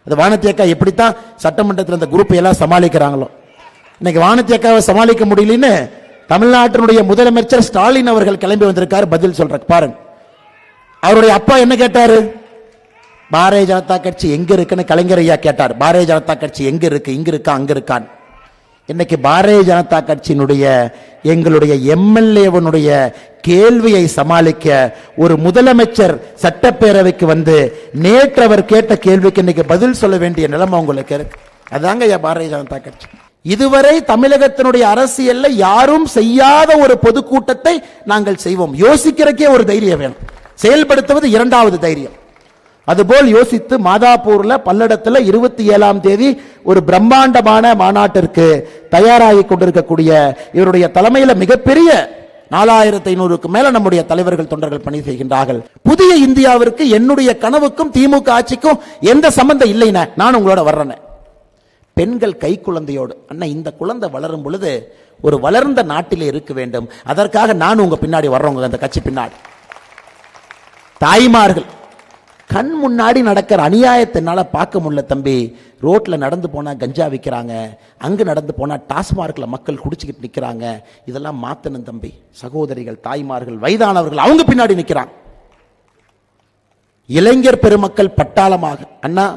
அது வானதி அக்கா எப்படித்தான் சட்டமன்றத்தில் அந்த குரூப் எல்லாம் சமாளிக்கிறாங்களோ. இன்னைக்கு வானதி அக்காவை சமாளிக்க முடியலன்னு தமிழ்நாட்டினுடைய முதலமைச்சர் ஸ்டாலின் அவர்கள் கிளம்பி வந்திருக்காரு பதில் சொல்ற. பாருங்க, அவருடைய அப்பா என்ன கேட்டாரு? பாரதிய ஜனதா கட்சி எங்க இருக்குன்னு கலைஞர் ஐயா கேட்டார். பாரதிய ஜனதா கட்சி எங்க இருக்கு, இங்க இருக்கா, அங்க இருக்கான். இன்னைக்கு பாரதிய ஜனதா கட்சியினுடைய எங்களுடைய எம்எல்ஏவனுடைய கேள்வியை சமாளிக்க ஒரு முதலமைச்சர் சட்டப்பேரவைக்கு வந்து நேற்று அவர் கேட்ட கேள்விக்கு இன்னைக்கு பதில் சொல்ல வேண்டிய நிலைமை உங்களுக்கு இருக்கு. அதாங்க பாரதிய ஜனதா கட்சி. இதுவரை தமிழகத்தினுடைய அரசியல்ல யாரும் செய்யாத ஒரு பொதுக்கூட்டத்தை நாங்கள் செய்வோம். யோசிக்கிறக்கே ஒரு தைரியம் வேணும், செயல்படுத்துவது இரண்டாவது தைரியம். அதுபோல் யோசித்து மாதாப்பூர்ல பல்லடத்தில் 27ஆம் தேதி ஒரு பிரம்மாண்டமான மாநாட்டிற்கு தயாராகி கொண்டிருக்கக்கூடிய இவருடைய தலைமையில மிகப்பெரிய 4500க்கு மேல நம்முடைய தலைவர்கள் தொண்டர்கள் பணி செய்கின்றார்கள். புதிய இந்தியாவிற்கு என்னுடைய கனவுக்கும் திமுக ஆட்சிக்கும் எந்த சம்பந்தம் இல்லைன்னா நான் உங்களோட வர்றேன். பெண்கள் கை குழந்தையோடு, அண்ணா இந்த குழந்தை வளரும் பொழுது ஒரு வளர்ந்த நாட்டிலே இருக்க வேண்டும், அதற்காக நான் உங்க பின்னாடி வர்றவங்க, அந்த கட்சி பின்னாடி. தாய்மார்கள் கண் முன்னாடி நடக்கிற அநியாயத்தை என்னால பார்க்க முடியல தம்பி. ரோட்ல நடந்து போனா கஞ்சா விற்கிறாங்க, அங்கு நடந்து போனா டாஸ்மார்க்ல மக்கள் குடிச்சுக்கிட்டு நிக்கிறாங்க. இதெல்லாம் மாத்தணும் தம்பி. சகோதரிகள், தாய்மார்கள், வயதானவர்கள் அவங்க பின்னாடி நிக்கிறாங்க. இளைஞர் பெருமக்கள் பட்டாளமாக, அண்ணா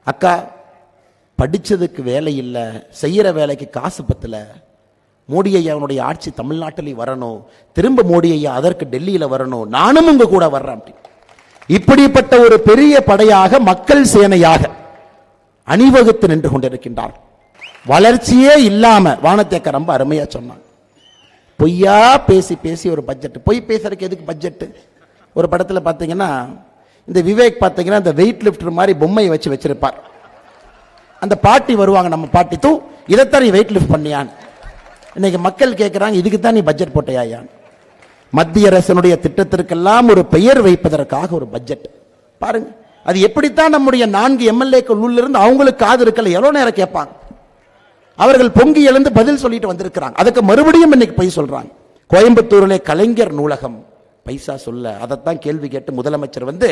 அக்கா படிச்சதுக்கு வேலை இல்லை, செய்யற வேலைக்கு காசு பத்தல, மோடி ஐயாவுடைய ஆட்சி தமிழ்நாட்டிலே வரணும், திரும்ப மோடி ஐயா அதற்கு டெல்லியில வரணும், நானும் உங்க கூட வர்றேன். இப்படிப்பட்ட ஒரு பெரிய படையாக, மக்கள் சேனையாக அணிவகுத்து நின்று கொண்டிருக்கின்றார். வளர்ச்சியே இல்லாம வானத்தேக்க ரொம்ப அருமையா சொன்னாங்க. பொய்யா பேசி பேசி ஒரு பட்ஜெட், பொய் பேசுறதுக்கு எதுக்கு பட்ஜெட்? ஒரு படத்துல பாத்தீங்கன்னா இந்த விவேக் பாத்தீங்கன்னா இந்த வெயிட் லிப்டர் மாதிரி பொம்மையை வச்சிருப்பார். அந்த பாட்டி வருவாங்க, நம்ம பாட்டி, தூ இதைத்தான் நீ வெயிட் லிஃப்ட் பண்ணியான்னு. இன்னைக்கு மக்கள் கேட்கிறாங்க, இதுக்கு தான் நீ பட்ஜெட் போட்டையான்? மத்திய அரசனுடைய திட்டத்திற்கெல்லாம் ஒரு பெயர் வைப்பதற்காக ஒரு பட்ஜெட் பாருங்க. அது எப்படித்தான் நம்முடைய 4 எம்எல்ஏக்கள் உள்ள இருந்து அவங்களுக்கு காது இருக்கல, எவ்வளவு நேரம் கேட்பாங்க. அவர்கள் பொங்கி எழுந்து பதில் சொல்லிட்டு வந்திருக்கிறாங்க. அதுக்கு மறுபடியும் இன்னைக்கு போய் சொல்றாங்க. கோயம்புத்தூரிலே கலைஞர் நூலகம் பைசா சொல்ல, அதைத்தான் கேள்வி கேட்டு முதலமைச்சர் வந்து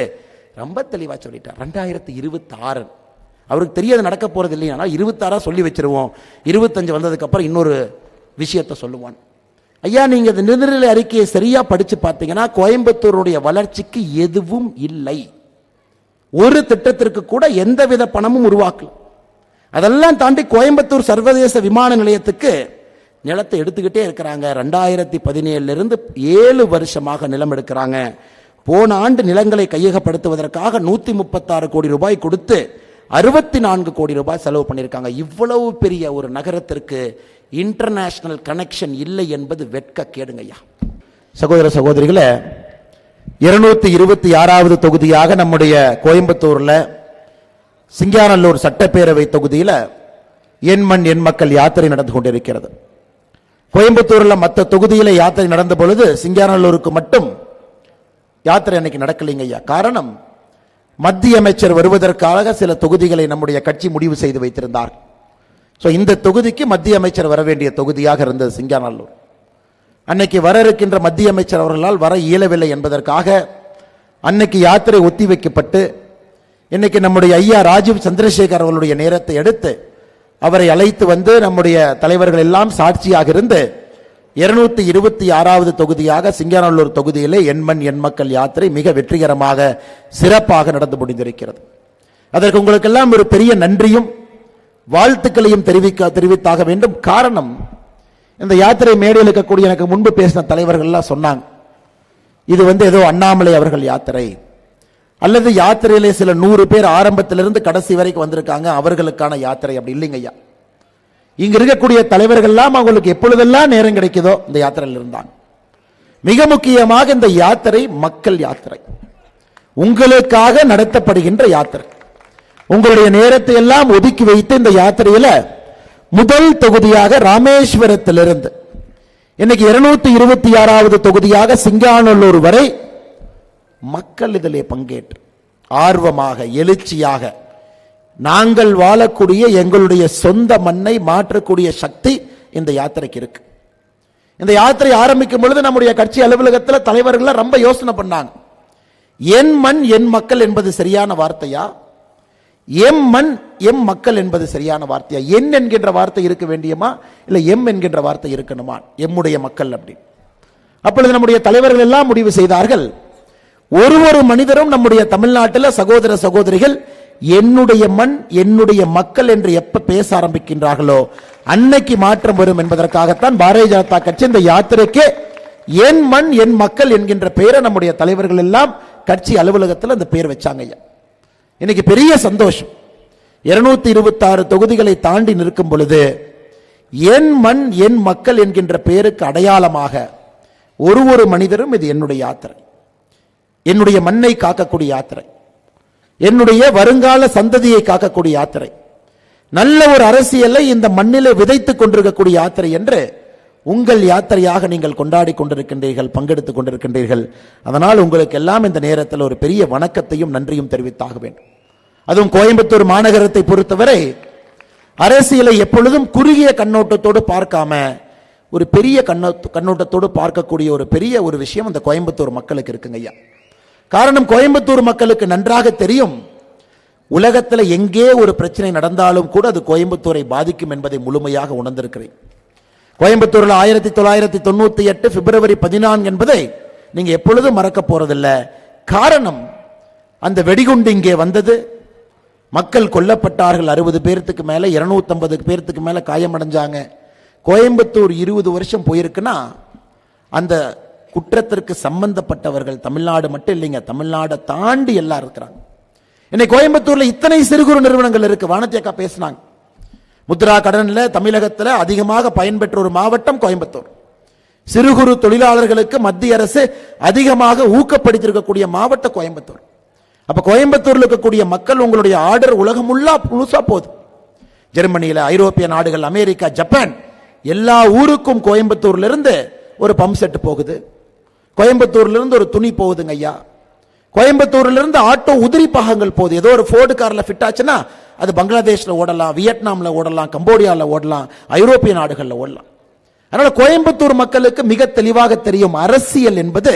ரொம்ப தெளிவா சொல்லிட்டார். 2026 அவருக்கு தெரியாது நடக்க போறது இல்லையா, 26 சொல்லி வச்சிருவோம், 25 வந்ததுக்கு அப்புறம் இன்னொரு விஷயத்தை சொல்லுவான். ஐயா, நீங்க இந்த நிதிநிலை அறிக்கையை சரியா படிச்சு பார்த்தீங்கன்னா கோயம்புத்தூருடைய வளர்ச்சிக்கு எதுவும் இல்லை. ஒரு திட்டத்திற்கு கூட எந்தவித பணமும் உருவாக்கல. அதெல்லாம் தாண்டி கோயம்புத்தூர் சர்வதேச விமான நிலையத்துக்கு நிலத்தை எடுத்துக்கிட்டே இருக்கிறாங்க. 2017 இருந்து 7 வருஷமாக நிலம் எடுக்கிறாங்க. போன ஆண்டு நிலங்களை கையகப்படுத்துவதற்காக 136 கோடி ரூபாய் கொடுத்து 64 கோடி ரூபாய் செலவு பண்ணியிருக்காங்க. இவ்வளவு பெரிய ஒரு நகரத்திற்கு இன்டர்நேஷனல் கனெக்ஷன் இல்லை என்பது வெட்க கேடுங்கய்யா. சகோதர சகோதரிகளே, 226வது தொகுதியாக நம்முடைய கோயம்புத்தூர்ல சிங்காநல்லூர் சட்டப்பேரவை தொகுதியில என் மண் என் மக்கள் யாத்திரை நடந்து கொண்டிருக்கிறது. கோயம்புத்தூர்ல மற்ற தொகுதியில யாத்திரை நடந்த பொழுது சிங்காநல்லூருக்கு மட்டும் யாத்திரை அன்னைக்கு நடக்கலைங்க ஐயா. காரணம், மத்திய அமைச்சர் வருவதற்காக சில தொகுதிகளை நம்முடைய கட்சி முடிவு செய்து வைத்திருந்தார். இந்த தொகுதிக்கு மத்திய அமைச்சர் வர வேண்டிய தொகுதியாக இருந்தது சிங்காநல்லூர். அன்னைக்கு வர இருக்கின்ற மத்திய அமைச்சர் அவர்களால் வர இயலவில்லை என்பதற்காக அன்னைக்கு யாத்திரை ஒத்தி வைக்கப்பட்டு இன்னைக்கு நம்முடைய ஐயா ராஜீவ் சந்திரசேகர் அவர்களுடைய நேரத்தை எடுத்து அவரை அழைத்து வந்து நம்முடைய தலைவர்கள் எல்லாம் சாட்சியாக இருந்து 226வது தொகுதியாக சிங்காநல்லூர் தொகுதியிலே என் மண் என் மக்கள் யாத்திரை மிக வெற்றிகரமாக சிறப்பாக நடந்து முடிந்திருக்கிறது. அதற்கு உங்களுக்கெல்லாம் ஒரு பெரிய நன்றியும் வாழ்த்துக்களையும் தெரிவித்தாக வேண்டும். காரணம், இந்த யாத்திரை மேடையில் இருக்கக்கூடிய எனக்கு முன்பு பேசின தலைவர்கள் எல்லாம் சொன்னாங்க, இது ஏதோ அண்ணாமலை அவர்கள் யாத்திரை அல்லது யாத்திரையிலே சில 100 பேர் ஆரம்பத்திலிருந்து கடைசி வரைக்கும் வந்திருக்காங்க அவர்களுக்கான யாத்திரை. அப்படி இல்லைங்க ஐயா. இங்க இருக்கக்கூடிய தலைவர்கள் எல்லாம் அவங்களுக்கு எப்பொழுதெல்லாம் நேரம் கிடைக்குதோ இந்த யாத்திரையில் இருந்தாங்க. மிக முக்கியமாக இந்த யாத்திரை மக்கள் யாத்திரை, உங்களுக்காக நடத்தப்படுகின்ற யாத்திரை. உங்களுடைய நேரத்தை எல்லாம் ஒதுக்கி வைத்து இந்த யாத்திரையில முதல் தொகுதியாக ராமேஸ்வரத்திலிருந்து இன்னைக்கு 226வது தொகுதியாக சிங்காநல்லூர் வரை மக்கள் இதிலே பங்கேற்று ஆர்வமாக எழுச்சியாக நாங்கள் வாழக்கூடிய எங்களுடைய சொந்த மண்ணை மாற்றக்கூடிய சக்தி இந்த யாத்திரைக்கு இருக்கு. இந்த யாத்திரை ஆரம்பிக்கும் பொழுது நம்முடைய கட்சி அலுவலகத்தில் தலைவர்கள் ரொம்ப யோசனை பண்ணாங்க, என் மண் என் மக்கள் என்பது சரியான வார்த்தையா, எம் மண் எம் மக்கள் என்பது சரியான வார்த்தையா? என் என்கின்ற வார்த்தை இருக்க வேண்டியமா இல்ல எம் என்கின்ற வார்த்தை இருக்கணுமா? எம்முடைய மக்கள் அப்படி. அப்பொழுது நம்முடைய தலைவர்கள் எல்லாம் முடிவு செய்தார்கள், ஒரு மனிதரும் நம்முடைய தமிழ்நாட்டில் சகோதர சகோதரிகள் என்னுடைய மண் என்னுடைய மக்கள் என்று எப்ப பேச ஆரம்பிக்கின்றார்களோ அன்னைக்கு மாற்றம் வரும் என்பதற்காகத்தான் பாரதிய ஜனதா கட்சி இந்த யாத்திரைக்கு என் மண் என் மக்கள் என்கின்ற பெயரை நம்முடைய தலைவர்கள் எல்லாம் கட்சி அலுவலகத்தில் அந்த பெயர் வச்சாங்க. இன்னைக்கு பெரிய சந்தோஷம். 226 தொகுதிகளை தாண்டி நிற்கும் பொழுது என் மண் என் மக்கள் என்கின்ற பெயருக்கு அடையாளமாக ஒரு மனிதரும் இது என்னுடைய யாத்திரை, என்னுடைய மண்ணை காக்கக்கூடிய யாத்திரை, என்னுடைய வருங்கால சந்ததியை காக்கக்கூடிய யாத்திரை, நல்ல ஒரு அரசியலை இந்த மண்ணிலே விதைத்துக் கொண்டிருக்கக்கூடிய யாத்திரை என்று உங்கள் யாத்திரையாக நீங்கள் கொண்டாடி கொண்டிருக்கின்றீர்கள், பங்கெடுத்துக் கொண்டிருக்கின்றீர்கள். அதனால் உங்களுக்கு எல்லாம் இந்த நேரத்தில் ஒரு பெரிய வணக்கத்தையும் நன்றியும் தெரிவித்தாக வேண்டும். அதுவும் கோயம்புத்தூர் மாநகரத்தை பொறுத்தவரை அரசியலை எப்பொழுதும் குறுகிய கண்ணோட்டத்தோடு பார்க்காம ஒரு பெரிய கண்ணோட்டத்தோடு பார்க்கக்கூடிய ஒரு பெரிய ஒரு விஷயம் அந்த கோயம்புத்தூர் மக்களுக்கு இருக்குங்க ஐயா. காரணம், கோயம்புத்தூர் மக்களுக்கு நன்றாக தெரியும், உலகத்தில் எங்கே ஒரு பிரச்சனை நடந்தாலும் கூட அது கோயம்புத்தூரை பாதிக்கும் என்பதை முழுமையாக உணர்ந்திருக்கிறேன். கோயம்புத்தூரில் 1998 பிப்ரவரி 14 என்பதை நீங்க எப்பொழுதும் மறக்க போறதில்லை. காரணம், அந்த வெடிகுண்டு இங்கே வந்தது, மக்கள் கொல்லப்பட்டார்கள், 60 பேருக்கு மேல, 250 பேருக்கு மேல காயமடைஞ்சாங்க. கோயம்புத்தூர் 20 வருஷம் போயிருக்குன்னா அந்த குற்றத்திற்கு சம்பந்தப்பட்டவர்கள் தமிழ்நாடு மட்டும் இல்லைங்க, தமிழ்நாடை தாண்டி எல்லாம் இருக்கிறாங்க. இன்னைக்கு கோயம்புத்தூர்ல இத்தனை சிறு குறு நிறுவனங்கள் இருக்கு. வானதி அக்கா பேசினாங்க, முத்ரா கடன்ல தமிழகத்தில் அதிகமாக பயன்பெற்ற ஒரு மாவட்டம் கோயம்புத்தூர். சிறு குறு தொழிலாளர்களுக்கு மத்திய அரசு அதிகமாக ஊக்கப்படுத்தியிருக்கக்கூடிய மாவட்டம் கோயம்புத்தூர். அப்ப கோயம்புத்தூர்ல இருக்கக்கூடிய மக்கள் உங்களுடைய ஆர்டர் உலகம் முழுசா போகுது. ஜெர்மனியில, ஐரோப்பிய நாடுகள், அமெரிக்கா, ஜப்பான் எல்லா ஊருக்கும் கோயம்புத்தூர்ல இருந்து ஒரு பம்ப் செட் போகுது, கோயம்புத்தூர்ல இருந்து ஒரு துணி போகுதுங்க ஐயா, கோயம்புத்தூர்ல இருந்து ஆட்டோ உதிரி பாகங்கள் போகுது. ஏதோ ஒரு ஃபோர்டு கார்ல ஃபிட் ஆச்சுன்னா அது பங்களாதேஷ்ல ஓடலாம், வியட்நாம்ல ஓடலாம், கம்போடியால ஓடலாம், ஐரோப்பிய நாடுகள்ல ஓடலாம். அதனால கோயம்புத்தூர் மக்களுக்கு மிக தெளிவாக தெரியும், அரசியல் என்பது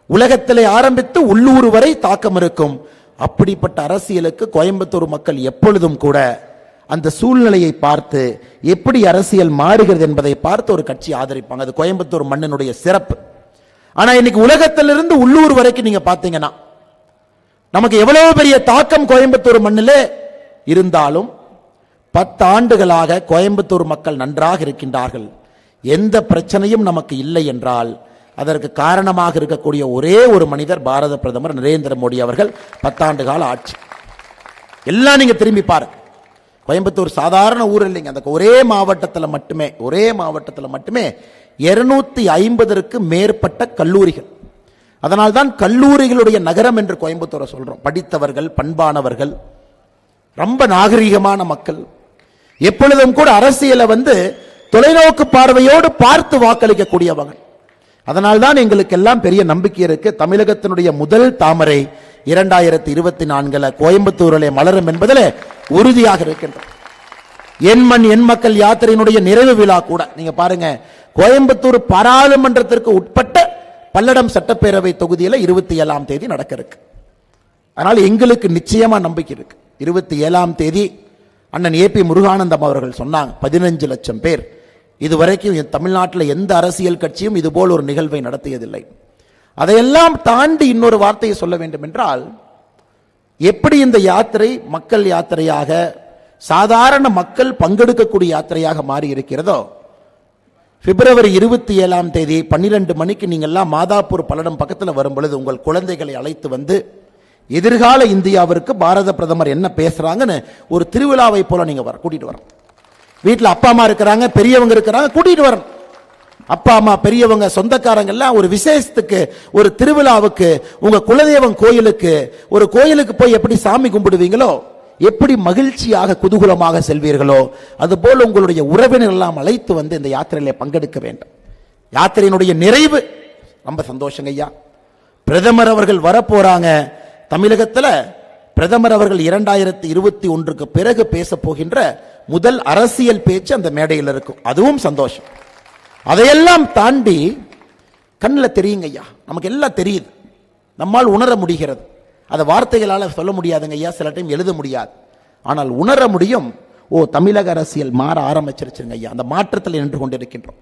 உலகத்திலே ஆரம்பித்து உள்ளூர் வரை தாக்கம் இருக்கும். அப்படிப்பட்ட அரசியலுக்கு கோயம்புத்தூர் மக்கள் எப்பொழுதும் கூட அந்த சூழ்நிலையை பார்த்து எப்படி அரசியல் மாறுகிறது என்பதை பார்த்து ஒரு கட்சி ஆதரிப்பாங்க. அது கோயம்புத்தூர் மண்ணினுடைய சிறப்பு. ஆனா இன்னைக்கு உலகத்திலிருந்து உள்ளூர் வரைக்கும் நீங்க பாத்தீங்கன்னா நமக்கு எவ்வளவு பெரிய தாக்கம் கோயம்புத்தூர் மண்ணிலே இருந்தாலும் 10 ஆண்டுகளாக கோயம்புத்தூர் மக்கள் நன்றாக இருக்கின்றார்கள். எந்த பிரச்சனையும் நமக்கு இல்லை என்றால் அதற்கு காரணமாக இருக்கக்கூடிய ஒரே ஒரு மனிதர் பாரத பிரதமர் நரேந்திர மோடி அவர்கள். 10 ஆண்டு கால ஆட்சி எல்லாம் நீங்க திரும்பி பாருங்க. கோயம்புத்தூர் சாதாரண ஊர் இல்லைங்க. அந்த ஒரே மாவட்டத்தில் மட்டுமே 250ற்கு மேற்பட்ட கல்லூரிகள். அதனால்தான் கல்லூரிகளுடைய நகரம் என்று கோயம்புத்தூரை சொல்றோம். படித்தவர்கள், பண்பானவர்கள், ரொம்ப நாகரிகமான மக்கள், எப்பொழுதும் கூட அரசியலை தொலைநோக்கு பார்வையோடு பார்த்து வாக்களிக்கக்கூடியவர்கள். அதனால்தான் எங்களுக்கு எல்லாம் பெரிய நம்பிக்கை இருக்கு. தமிழகத்தினுடைய முதல் தாமரை 2024 கோயம்புத்தூரிலே மலரும் என்பதில் உறுதியாக இருக்கின்றோம். என் மண் என் மக்கள் யாத்திரையினுடைய நிறைவு விழா கூட நீங்க பாருங்க, கோயம்புத்தூர் பாராளுமன்றத்திற்கு உட்பட்ட பல்லடம் சட்டப்பேரவை தொகுதியில் 27ஆம் தேதி நடக்க இருக்கு. அதனால எங்களுக்கு நிச்சயமா நம்பிக்கை இருக்கு. 27ஆம் தேதி அண்ணன் AP முருகானந்தம் அவர்கள் சொன்னாங்க 15 லட்சம் பேர். இதுவரைக்கும் தமிழ்நாட்டில் எந்த அரசியல் கட்சியும் இதுபோல் ஒரு நிகழ்வை நடத்தியதில்லை. அதையெல்லாம் தாண்டி இன்னொரு வார்த்தையை சொல்ல வேண்டும் என்றால், எப்படி இந்த யாத்திரை மக்கள் யாத்திரையாக, சாதாரண மக்கள் பங்கெடுக்கக்கூடிய யாத்திரையாக மாறி இருக்கிறதோ, பிப்ரவரி 27ஆம் தேதி 12 மணிக்கு நீங்க எல்லாம் மாதாப்பூர் பல்லடம் பக்கத்தில் வரும் பொழுது உங்கள் குழந்தைகளை அழைத்து எதிர்கால இந்தியாவிற்கு பாரத பிரதமர் என்ன பேசுறாங்கன்னு ஒரு திருவிழாவை போல நீங்க கூட்டிட்டு வரணும். வீட்டில் அப்பா அம்மா இருக்கிறாங்க, பெரியவங்க இருக்கிறாங்க, கூட்டிட்டு வரணும். அப்பா அம்மா, பெரியவங்க, சொந்தக்காரங்க எல்லாம் ஒரு விசேஷத்துக்கு, ஒரு திருவிழாவுக்கு, உங்க குலதெய்வம் கோயிலுக்கு, ஒரு கோயிலுக்கு போய் எப்படி சாமி கும்பிடுவீங்களோ, எப்படி மகிழ்ச்சியாக குதூகலமாக செல்வீர்களோ, அதுபோல் உங்களுடைய உறவினர் எல்லாம் அழைத்து இந்த யாத்திரையில பங்கெடுக்க வேண்டும். யாத்திரையினுடைய நிறைவு ரொம்ப சந்தோஷங்க ஐயா. பிரதமர் அவர்கள் வரப்போறாங்க. தமிழகத்தில் பிரதமர் அவர்கள் 2021க்கு பிறகு பேச போகின்ற முதல் அரசியல் பேச்சு அந்த மேடையில் இருக்கும். அதுவும் சந்தோஷம். அதையெல்லாம் தாண்டி கண்ணில் தெரியுங்க ஐயா, நமக்கு எல்லாம் தெரியுது, நம்மால் உணர முடிகிறது. அதை வார்த்தைகளால் சொல்ல முடியாதுங்க ஐயா, சில டைம் எழுத முடியாது, ஆனால் உணர முடியும். ஓ, தமிழக அரசியல் மாற ஆரம்பிச்சிருச்சுங்க ஐயா. அந்த மாற்றத்தில் நின்று கொண்டிருக்கின்றோம்.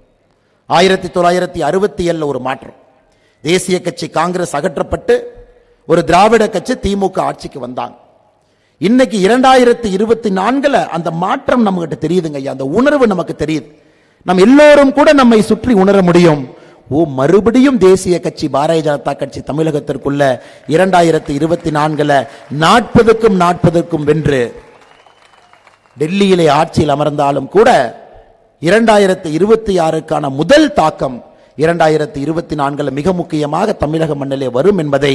1967 ஒரு மாற்றம். தேசிய கட்சி காங்கிரஸ் அகற்றப்பட்டு ஒரு திராவிட கட்சி திமுக ஆட்சிக்கு வந்தாங்க. இன்னைக்கு 2024 அந்த மாற்றம் நம்மகிட்ட தெரியுதுங்க ஐயா. அந்த உணர்வு நமக்கு தெரியுது. நம்ம எல்லோரும் கூட நம்மை சுற்றி உணர முடியும். ஓ, மறுபடியும் தேசிய கட்சி பாரதிய ஜனதா கட்சி தமிழகத்திற்குள்ள 2024 40க்கும் 40க்கும் வென்று டெல்லியிலே ஆட்சியில் அமர்ந்தாலும் கூட 2026க்கான முதல் தாக்கம் 2024 மிக முக்கியமாக தமிழக மண்ணிலே வரும் என்பதை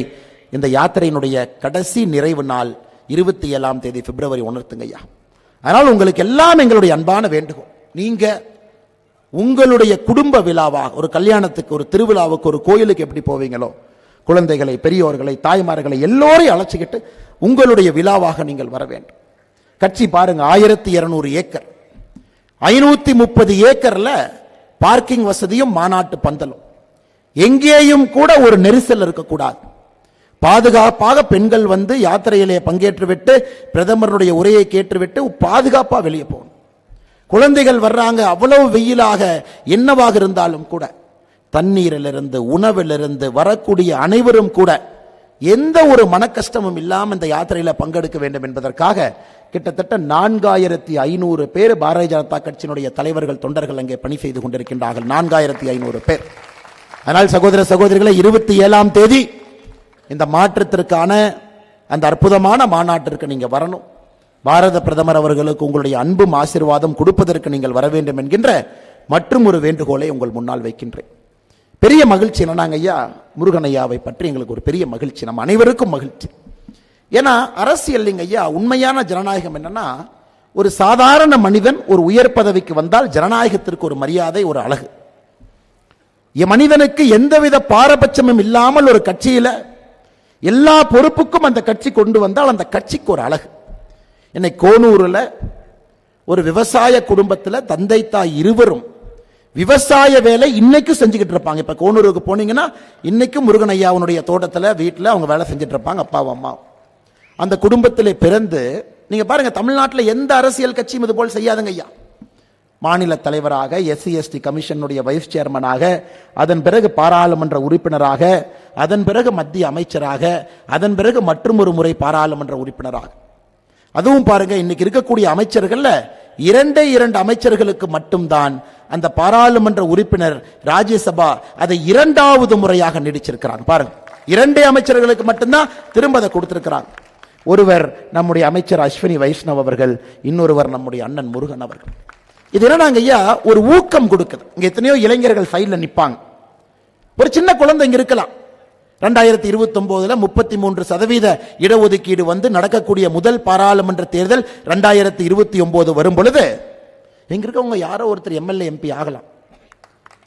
இந்த யாத்திரையினுடைய கடைசி நிறைவு நாள் 27ஆம் தேதி பிப்ரவரி உணர்த்துங்கய்யா. அதனால் உங்களுக்கு எல்லாம் எங்களுடைய அன்பான வேண்டுகோள், நீங்க உங்களுடைய குடும்ப விழாவாக, ஒரு கல்யாணத்துக்கு, ஒரு திருவிழாவுக்கு, ஒரு கோயிலுக்கு எப்படி போவீங்களோ, குழந்தைகளை, பெரியோர்களை, தாய்மார்களை எல்லோரையும் அழைச்சிக்கிட்டு உங்களுடைய விழாவாக நீங்கள் வர வேண்டும். கட்சி பாருங்க, 1200 ஏக்கர், 530 ஏக்கர்ல பார்க்கிங் வசதியும் மாநாட்டு பந்தலும், எங்கேயும் கூட ஒரு நெரிசல் இருக்கக்கூடாது. பாதுகாப்பாக பெண்கள் வந்து யாத்திரையிலே பங்கேற்றுவிட்டு பிரதமருடைய உரையை கேட்டுவிட்டு பாதுகாப்பா வெளியே போகணும். குழந்தைகள் வர்றாங்க, அவ்வளவு வெயிலாக என்னவாக இருந்தாலும் கூட தண்ணீரிலிருந்து உணவிலிருந்து வரக்கூடிய அனைவரும் கூட எந்த ஒரு மன கஷ்டமும் இல்லாமல் இந்த யாத்திரையில பங்கெடுக்க வேண்டும் என்பதற்காக கிட்டத்தட்ட 4500 பேர் பாரதிய ஜனதா கட்சியினுடைய தலைவர்கள், தொண்டர்கள் அங்கே பணி செய்து கொண்டிருக்கின்றார்கள். 4500 பேர். அதனால் சகோதர சகோதரிகளை, 27ஆம் தேதி இந்த மாற்றத்திற்கான அந்த அற்புதமான மாநாட்டிற்கு நீங்க வரணும். பாரத பிரதமர் அவர்களுக்கு உங்களுடைய அன்பும் ஆசீர்வாதம் கொடுப்பதற்கு நீங்கள் வர வேண்டும் என்கின்ற மற்றும் ஒரு வேண்டுகோளை உங்கள் முன்னால் வைக்கின்றேன். பெரிய மகிழ்ச்சி என்னன்னாங்க ஐயா, முருகன் ஐயாவை பற்றி எங்களுக்கு ஒரு பெரிய மகிழ்ச்சி, நம்ம அனைவருக்கும் மகிழ்ச்சி. ஏன்னா அரசியல் ஐயா, உண்மையான ஜனநாயகம் என்னன்னா, ஒரு சாதாரண மனிதன் ஒரு உயர் பதவிக்கு வந்தால் ஜனநாயகத்திற்கு ஒரு மரியாதை, ஒரு அழகு. மனிதனுக்கு எந்தவித பாரபட்சமும் இல்லாமல் ஒரு கட்சியில எல்லா பொறுப்புக்கும் அந்த கட்சி கொண்டு வந்தால் அந்த கட்சிக்கு ஒரு அழகு. இன்னைக்கு கோனூர்ல ஒரு விவசாய குடும்பத்தில் தந்தை தாய் இருவரும் விவசாய வேலை இன்னைக்கும் செஞ்சுக்கிட்டு இருப்பாங்க. இப்ப கோனூருக்கு போனீங்கன்னா இன்னைக்கும் முருகன் ஐயாவுடைய தோட்டத்தில் வீட்டில் அவங்க வேலை செஞ்சுட்டு இருப்பாங்க, அப்பாவும் அம்மா. அந்த குடும்பத்திலே பிறந்து நீங்க பாருங்க, தமிழ்நாட்டில் எந்த அரசியல் கட்சியும் இது போல் செய்யாதுங்க ஐயா. மாநில தலைவராக, SC/ST கமிஷனுடைய வைஸ் சேர்மனாக, அதன் பிறகு பாராளுமன்ற உறுப்பினராக, அதன் பிறகு மத்திய அமைச்சராக, அதன் பிறகு மற்றும் ஒரு முறை பாராளுமன்ற உறுப்பினராக. அதுவும் பாருங்க, இன்னைக்கு இருக்கக்கூடிய அமைச்சர்கள்ல 2 அமைச்சர்களுக்கு மட்டும்தான் அந்த பாராளுமன்ற உறுப்பினர் ராஜ்யசபா அதை 2வது முறையாக நீடிச்சிருக்கிறாங்க. பாருங்க, 2 அமைச்சர்களுக்கு மட்டும்தான் திரும்ப அதை கொடுத்திருக்கிறாங்க. ஒருவர் நம்முடைய அமைச்சர் அஸ்வினி வைஷ்ணவ் அவர்கள், இன்னொருவர் நம்முடைய அண்ணன் முருகன் அவர்கள். இது என்ன ஐயா, ஒரு ஊக்கம் கொடுக்குது. இங்க எத்தனையோ இளைஞர்கள் சைட்ல நிப்பாங்க. ஒரு சின்ன குழந்தை இங்க இருக்கலாம். 2029 33% இடஒதுக்கீடு வந்து நடக்கக்கூடிய முதல் பாராளுமன்ற தேர்தல் 2029 வரும் பொழுது எங்க இருக்கவங்க யாரோ ஒருத்தர் MLA MP ஆகலாம்.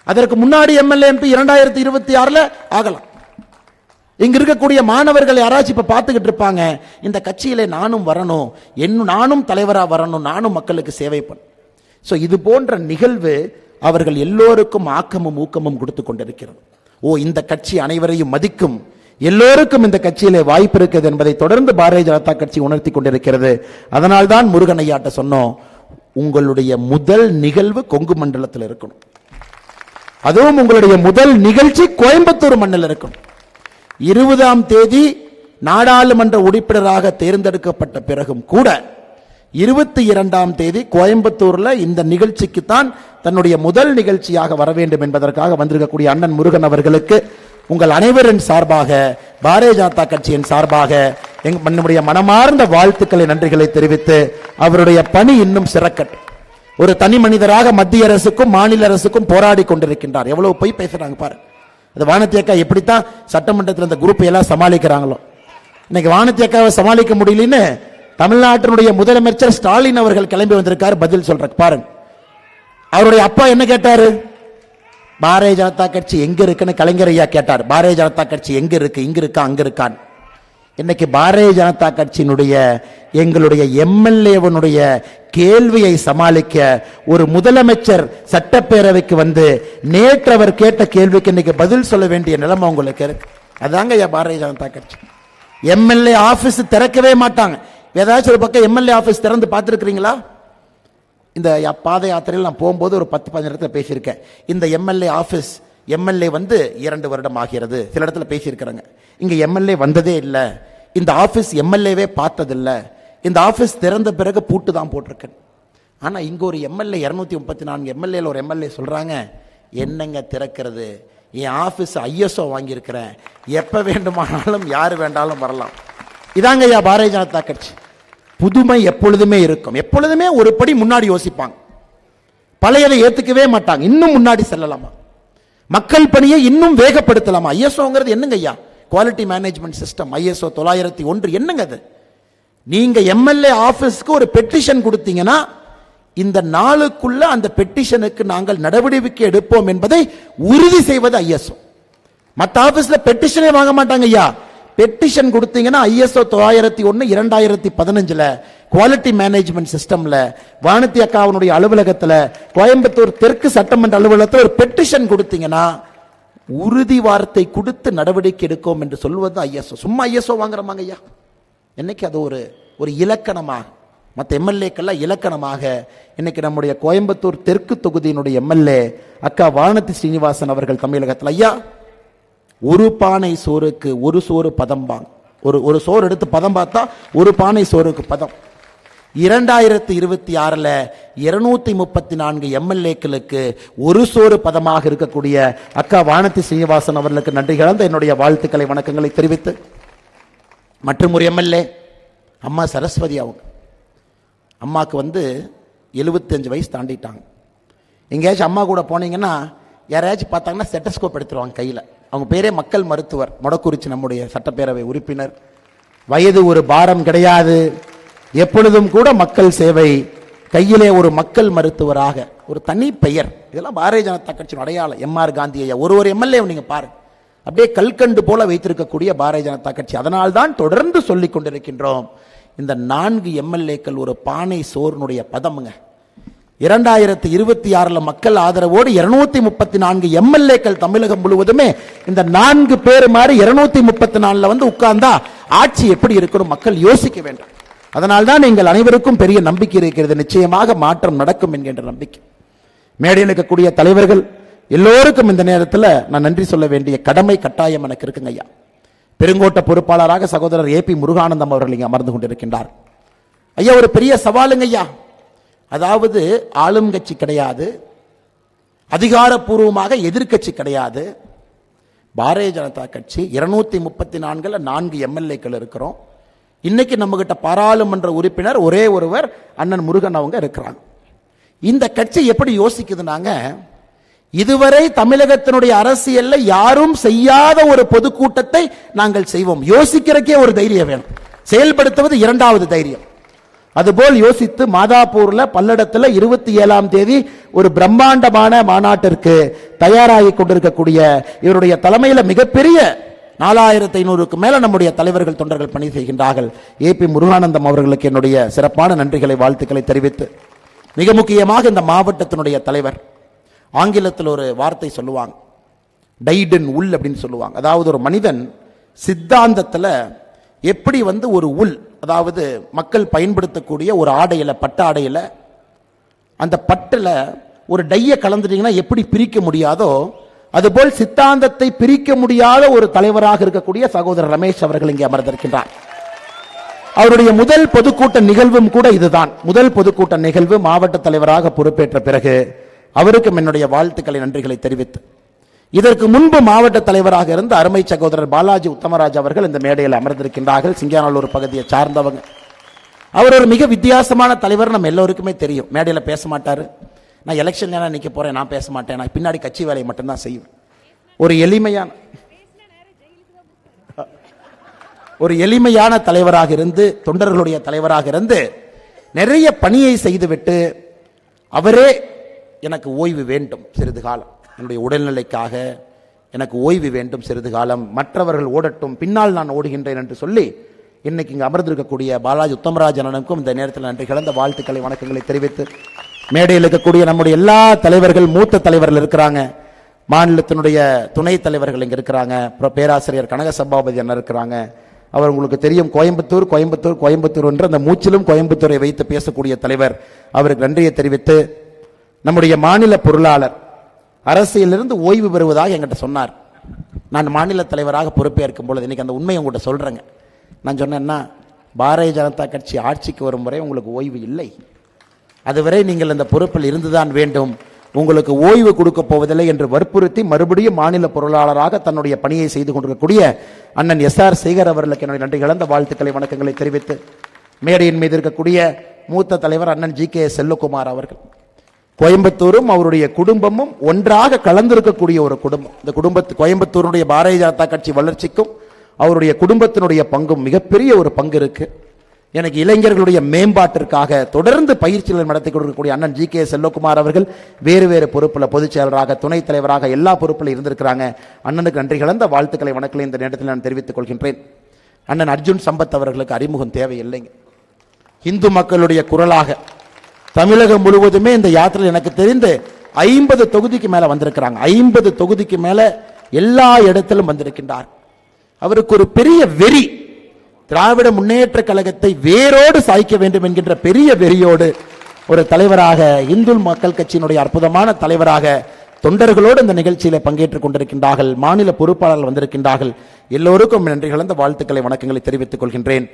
அதற்கு முன்னாடி MLA MP 2026 ஆகலாம். இங்க இருக்கக்கூடிய மாணவர்கள் யாராச்சும் இப்ப பார்த்துக்கிட்டு இருப்பாங்க, இந்த கட்சியிலே நானும் வரணும், நானும் தலைவரா வரணும், நானும் மக்களுக்கு சேவை பண்ண. இது போன்ற நிகழ்வு அவர்கள் எல்லோருக்கும் ஆக்கமும் ஊக்கமும் கொடுத்து கொண்டிருக்கிறது. ஓ, இந்த கட்சி அனைவரையும் மதிக்கும், எல்லோருக்கும் இந்த கட்சியிலே வாய்ப்பு இருக்கிறது என்பதை தொடர்ந்து பாரதிய ஜனதா கட்சி உணர்த்தி கொண்டிருக்கிறது. அதனால்தான் முருகன் ஐயாட்ட சொன்னோம், உங்களுடைய முதல் நிகழ்வு கொங்கு மண்டலத்தில் இருக்கணும், அதுவும் உங்களுடைய முதல் நிகழ்ச்சி கோயம்புத்தூர் மண்ணில் இருக்கணும். 20ஆம் தேதி நாடாளுமன்ற உறுப்பினராக தேர்ந்தெடுக்கப்பட்ட பிறகும் கூட 22ஆம் தேதி கோயம்புத்தூர்ல இந்த நிகழ்ச்சிக்கு தான் தன்னுடைய முதல் நிகழ்ச்சியாக வர வேண்டும் என்பதற்காக வந்திருக்கக்கூடிய அண்ணன் முருகன் அவர்களுக்கு உங்கள் அனைவரின் சார்பாக, பாரதிய ஜனதா கட்சியின் சார்பாக நம்முடைய மனமார்ந்த வாழ்த்துக்களை, நன்றிகளை தெரிவித்து அவருடைய பணி இன்னும் சிறக்கட்டும். ஒரு தனி மனிதராக மத்திய அரசுக்கும் மாநில அரசுக்கும் போராடி கொண்டிருக்கின்றார். எவ்வளவு போய் பேசுறாங்க பாரு. அது வானதி அக்கா எப்படித்தான் சட்டமன்றத்தில் இந்த குரூப் எல்லாம் சமாளிக்கிறாங்களோ. இன்னைக்கு வானதி அக்காவை சமாளிக்க முடியலன்னு தமிழ்நாட்டினுடைய முதலமைச்சர் ஸ்டாலின் அவர்கள் கிளம்பி வந்திருக்காரு பதில் சொல்ற. பாருங்க, அவருடைய அப்பா என்ன கேட்டாரு, பாரதிய ஜனதா கட்சி எங்க இருக்குன்னு கலைஞர் ஐயா கேட்டார். பாரதிய ஜனதா கட்சி எங்க இருக்கு, இங்க இருக்கா, அங்க இருக்கான். இன்னைக்கு பாரதிய ஜனதா கட்சியினுடைய எங்களுடைய MLA-வனுடைய கேள்வியை சமாளிக்க ஒரு முதலமைச்சர் சட்டப்பேரவைக்கு வந்து நேற்று அவர் கேட்ட கேள்விக்கு இன்னைக்கு பதில் சொல்ல வேண்டிய நிலைமை உங்களுக்கு இருக்கு. அதாங்க பாரதிய ஜனதா கட்சி. எம்எல்ஏ ஆபீஸ் திறக்கவே மாட்டாங்க. ஏதாச்சும் ஒரு பக்கம் எம்எல்ஏ ஆபீஸ் திறந்து பார்த்துருக்கிறீங்களா? இந்த பாத யாத்திரையில் நான் போகும்போது ஒரு 10-15 இடத்துல பேசியிருக்கேன். இந்த எம்எல்ஏ ஆபீஸ், எம்எல்ஏ வந்து 2 வருடம் ஆகிறது சில இடத்துல பேசியிருக்கிறாங்க. இங்க எம்எல்ஏ வந்ததே இல்லை, இந்த ஆபீஸ் எம்எல்ஏவே பார்த்ததில்லை, இந்த ஆபீஸ் திறந்த பிறகு பூட்டு தான் போட்டிருக்கேன். ஆனா இங்க ஒரு எம்எல்ஏ 234 எம்எல்ஏல ஒரு எம்எல்ஏ சொல்றாங்க, என்னங்க திறக்கிறது, என் ஆபீஸ் ஐஎஸ்ஓ வாங்கியிருக்கிறேன், எப்ப வேண்டுமானாலும் யாரு வேண்டாலும் வரலாம். இதாங்க ஐயா பாரதிய ஜனதா கட்சி. புதுமை எப்பொழுதுமே இருக்கும், எப்பொழுதுமே ஒரு படி முன்னாடி யோசிப்பாங்க, பழையதை ஏத்துக்கவே மாட்டாங்க, இன்னும் முன்னாடி செல்லலாமா, மக்கள் பணியை இன்னும் வேகப்படுத்தலாமா. ஐஎஸ்ஓங்கிறது என்னங்க ஐயா? குவாலிட்டி மேனேஜ்மெண்ட் சிஸ்டம், ஐஎஸ்ஓ 901 என்னங்க அது? நீங்க எம்எல்ஏ ஆபீஸ்க்கு ஒரு பெட்டிஷன் கொடுத்தீங்கன்னா இந்த நாளுக்குள்ள அந்த பெட்டிஷனுக்கு நாங்கள் நடவடிக்கை எடுப்போம் என்பதை உறுதி செய்வது ஐஎஸ்ஓ. மற்ற ஆபீஸ்ல பெட்டிஷனே வாங்க மாட்டாங்க ஐயா. பெட்டிஷன் கொடுத்தீங்கன்னா ஐஎஸ்ஓ 901 2015 குவாலிட்டி மேனேஜ்மெண்ட் சிஸ்டம்ல வானதி அக்காவுடைய அலுவலகத்துல கோயம்புத்தூர் தெற்கு சட்டமன்ற அலுவலகத்தில் ஒரு பெட்டிஷன் கொடுத்தீங்கன்னா உறுதி வார்த்தை கொடுத்து நடவடிக்கை எடுக்கும் என்று சொல்வது ஐஎஸ்ஓ. சும்மா ஐஎஸ்ஓ வாங்குறமாங்க ஐயா. என்னைக்கு அது ஒரு இலக்கணமாக, மற்ற எம்எல்ஏக்கெல்லாம் இலக்கணமாக இன்னைக்கு நம்முடைய கோயம்புத்தூர் தெற்கு தொகுதியினுடைய எம்எல்ஏ அக்கா வானதி ஸ்ரீனிவாசன் அவர்கள் தமிழகத்தில், ஐயா ஒரு பானை சோறுக்கு ஒரு சோறு பதம் பாங்க, ஒரு சோறு எடுத்து பதம் பார்த்தா ஒரு பானை சோறுக்கு பதம். 2026 234 எம்எல்ஏக்களுக்கு ஒரு சோறு பதமாக இருக்கக்கூடிய அக்கா வானதி ஸ்ரீனிவாசன் அவர்களுக்கு நன்றி கலந்த என்னுடைய வாழ்த்துக்களை வணக்கங்களை தெரிவித்து, மற்றும் ஒரு எம்எல்ஏ அம்மா சரஸ்வதி அவங்க, அம்மாவுக்கு வந்து 75 வயசு தாண்டிட்டாங்க. எங்கேயாச்சும் அம்மா கூட போனீங்கன்னா யாரையாச்சும் பார்த்தாங்கன்னா ஸ்டெத்தஸ்கோப் எடுத்துருவாங்க கையில். அவங்க பேரே மக்கள் மருத்துவர், மொடக்குறிச்சி நம்முடைய சட்டப்பேரவை உறுப்பினர். வயது ஒரு பாரம் கிடையாது, எப்பொழுதும் கூட மக்கள் சேவை, கையிலே ஒரு மக்கள் மருத்துவராக ஒரு தனி பெயர். இதெல்லாம் பாரதிய ஜனதா கட்சியின் அடையாளம். எம்ஆர் காந்தி ஐயா ஒரு எம்எல்ஏ நீங்க பாருங்க, அப்படியே கல்கண்டு போல வைத்திருக்கக்கூடிய பாரதிய ஜனதா கட்சி. அதனால்தான் தொடர்ந்து சொல்லிக் கொண்டிருக்கின்றோம், இந்த 4 எம்எல்ஏக்கள் ஒரு பானை சோறுனுடைய பதமுங்க. 2026 மக்கள் ஆதரவோடு 234 எம்எல்ஏக்கள் தமிழகம் முழுவதுமே இந்த 4 பேர் மாதிரி 234 வந்து உட்கார்ந்தா ஆட்சி எப்படி இருக்கணும் மக்கள் யோசிக்க வேண்டும். அதனால்தான் நீங்கள் அனைவருக்கும் பெரிய நம்பிக்கை இருக்கிறது, நிச்சயமாக மாற்றம் நடக்கும் என்கின்ற நம்பிக்கை. மேடையில் இருக்கக்கூடிய தலைவர்கள் எல்லோருக்கும் இந்த நேரத்தில் நான் நன்றி சொல்ல வேண்டிய கடமை கட்டாயம் எனக்கு இருக்குங்க ஐயா. பெருங்கோட்ட பொறுப்பாளராக சகோதரர் ஏபி முருகானந்தம் அவர்கள் இங்கே அமர்ந்து கொண்டிருக்கின்றார். ஐயா ஒரு பெரிய சவாலுங்க ஐயா. அதாவது ஆளும் கட்சி கிடையாது, அதிகாரப்பூர்வமாக எதிர்கட்சி கிடையாது, பாரதிய ஜனதா கட்சி 234 4 எம்எல்ஏக்கள் இருக்கிறோம். இன்னைக்கு நம்ம கிட்ட பாராளுமன்ற உறுப்பினர் ஒரே ஒருவர் அண்ணன் முருகன் அவங்க இருக்கிறாங்க. இந்த கட்சி எப்படி யோசிக்குதுனாங்க, இதுவரை தமிழகத்தினுடைய அரசியல்ல யாரும் செய்யாத ஒரு பொதுக்கூட்டத்தை நாங்கள் செய்வோம். யோசிக்கிறக்கே ஒரு தைரியம் வேணும், செயல்படுத்துவது 2வது தைரியம். அதுபோல் யோசித்து மாதாப்பூர்ல பல்லடத்துல 27ஆம் தேதி ஒரு பிரம்மாண்டமான மாநாட்டிற்கு தயாராகி கொண்டிருக்கக்கூடிய இவருடைய தலைமையில மிகப்பெரிய 4500க்கு மேல நம்முடைய தலைவர்கள் தொண்டர்கள் பணி செய்கின்றார்கள். ஏபி முருகானந்தம் அவர்களுக்கு என்னுடைய சிறப்பான நன்றிகளை வாழ்த்துக்களை தெரிவித்து, மிக முக்கியமாக இந்த மாவட்டத்தினுடைய தலைவர் ஆங்கிலத்தில் ஒரு வார்த்தை சொல்லுவாங்க, டைட் இன் உல் அப்படின்னு சொல்லுவாங்க. அதாவது ஒரு மனிதன் சித்தாந்தத்தில் எப்படி வந்து ஒரு உல், அதாவது மக்கள் பயன்படுத்தக்கூடிய ஒரு ஆடையில, பட்டு ஆடையில, அந்த பட்டுல ஒரு டைய கலந்துட்டீங்கன்னா எப்படி பிரிக்க முடியாதோ அதுபோல் சித்தாந்தத்தை பிரிக்க முடியாத ஒரு தலைவராக இருக்கக்கூடிய சகோதரர் ரமேஷ் அவர்கள் இங்கே அமர்ந்திருக்கின்றார். அவருடைய முதல் பொதுக்கூட்ட நிகழ்வும் கூட இதுதான். முதல் பொதுக்கூட்ட நிகழ்வு மாவட்ட தலைவராக பொறுப்பேற்ற பிறகு அவருக்கும் என்னுடைய வாழ்த்துக்களை நன்றிகளை தெரிவித்து, இதற்கு முன்பு மாவட்ட தலைவராக இருந்த அருமை சகோதரர் பாலாஜி உத்தமராஜ் அவர்கள் இந்த மேடையில் அமர்ந்திருக்கின்றார்கள். சிங்காநல்லூர் பகுதியை சார்ந்தவங்க. அவர் ஒரு மிக வித்தியாசமான தலைவர், நம்ம எல்லோருக்குமே தெரியும். மேடையில் பேச மாட்டாரு, நான் எலெக்ஷன் நிற்க போறேன், நான் பேச மாட்டேன், நான் பின்னாடி கட்சி வேலையை மட்டும்தான் செய்வேன். ஒரு எளிமையான தலைவராக இருந்து, தொண்டர்களுடைய தலைவராக இருந்து நிறைய பணியை செய்துவிட்டு, அவரே எனக்கு ஓய்வு வேண்டும் சிறிது காலம், என்னுடைய உடல்நிலைக்காக எனக்கு ஓய்வு வேண்டும் சிறிது காலம், மற்றவர்கள் ஓடட்டும், பின்னால் நான் ஓடுகின்றேன் என்று சொல்லி இன்னைக்கு இங்கு அமர்ந்திருக்கக்கூடிய பாலாஜி உத்தமராஜ் அண்ணனுக்கும் இந்த நேரத்தில் நன்றி கலந்த வாழ்த்துக்களை வணக்கங்களை தெரிவித்து, மேடையில் இருக்கக்கூடிய நம்முடைய எல்லா தலைவர்கள், மூத்த தலைவர்கள் இருக்கிறாங்க, மாநிலத்தினுடைய துணைத் தலைவர்கள் இங்க இருக்கிறாங்க, பேராசிரியர் கனக சபாபதி அண்ணன் இருக்கிறாங்க, அவர் உங்களுக்கு தெரியும், கோயம்புத்தூர் கோயம்புத்தூர் கோயம்புத்தூர் என்று அந்த மூச்சிலும் கோயம்புத்தூரை வைத்து பேசக்கூடிய தலைவர். அவருக்கு நன்றியை தெரிவித்து, நம்முடைய மாநில பொருளாளர் அரசியலிருந்து ஓய்வு பெறுவதாக என்கிட்ட சொன்னார். நான் மாநில தலைவராக பொறுப்பேற்கும் பொழுது இன்னைக்கு அந்த உண்மையை உங்கள்கிட்ட சொல்றேங்க. நான் சொன்னேன்னா, பாரதிய ஜனதா கட்சி ஆட்சிக்கு வரும் வரை உங்களுக்கு ஓய்வு இல்லை, அதுவரை நீங்கள் அந்த பொறுப்பில் இருந்துதான் வேண்டும், உங்களுக்கு ஓய்வு கொடுக்க போவதில்லை என்று வற்புறுத்தி மறுபடியும் மாநில பொருளாளராக தன்னுடைய பணியை செய்து கொண்டிருக்கக்கூடிய அண்ணன் SR சேகர் அவர்களுக்கு என்னுடைய நன்றி கலந்த வாழ்த்துக்களை வணக்கங்களை தெரிவித்து, மேடையின் மீது இருக்கக்கூடிய மூத்த தலைவர் அண்ணன் GK செல்லகுமார் அவர்கள், கோயம்புத்தூரும் அவருடைய குடும்பமும் ஒன்றாக கலந்திருக்கக்கூடிய ஒரு குடும்பம். இந்த கோயம்புத்தூருடைய பாரதிய ஜனதா கட்சி வளர்ச்சிக்கும் அவருடைய குடும்பத்தினுடைய பங்கும் மிகப்பெரிய ஒரு பங்கு இருக்கு. எனக்கு இளைஞர்களுடைய மேம்பாட்டிற்காக தொடர்ந்து பயிற்சிகள் நடத்தி கொடுக்கக்கூடிய அண்ணன் GK செல்லகுமார் அவர்கள் வேறு வேறு பொறுப்பில் பொதுச் செயலராக, துணைத் தலைவராக எல்லா பொறுப்பில் இருந்திருக்கிறாங்க. அண்ணனுக்கு நன்றி கலந்த வாழ்த்துக்களை வணக்கங்களை இந்த நேரத்தில் நான் தெரிவித்துக் கொள்கின்றேன். அண்ணன் அர்ஜுன் சம்பத் அவர்களுக்கு அறிமுகம் தேவையில்லைங்க. இந்து மக்களுடைய குரலாக தமிழகம் முழுவதுமே இந்த யாத்திரை எனக்கு தெரிந்து 50 தொகுதிக்கு மேல வந்திருக்கிறாங்க. 50 தொகுதிக்கு மேல எல்லா இடத்திலும் வந்திருக்கின்றார். அவருக்கு ஒரு பெரிய வெறி, திராவிட முன்னேற்ற கழகத்தை வேரோடு சாய்க்க வேண்டும் என்கின்ற பெரிய வெறியோடு ஒரு தலைவராக, இந்து மக்கள் கட்சியினுடைய அற்புதமான தலைவராக தொண்டர்களோடு இந்த நிகழ்ச்சியில பங்கேற்றுக் கொண்டிருக்கின்றார்கள். மாநில பொறுப்பாளர்கள் வந்திருக்கின்றார்கள். எல்லோருக்கும் நன்றி கலந்த வாழ்த்துக்களை வணக்கங்களை தெரிவித்துக் கொள்கின்றேன்.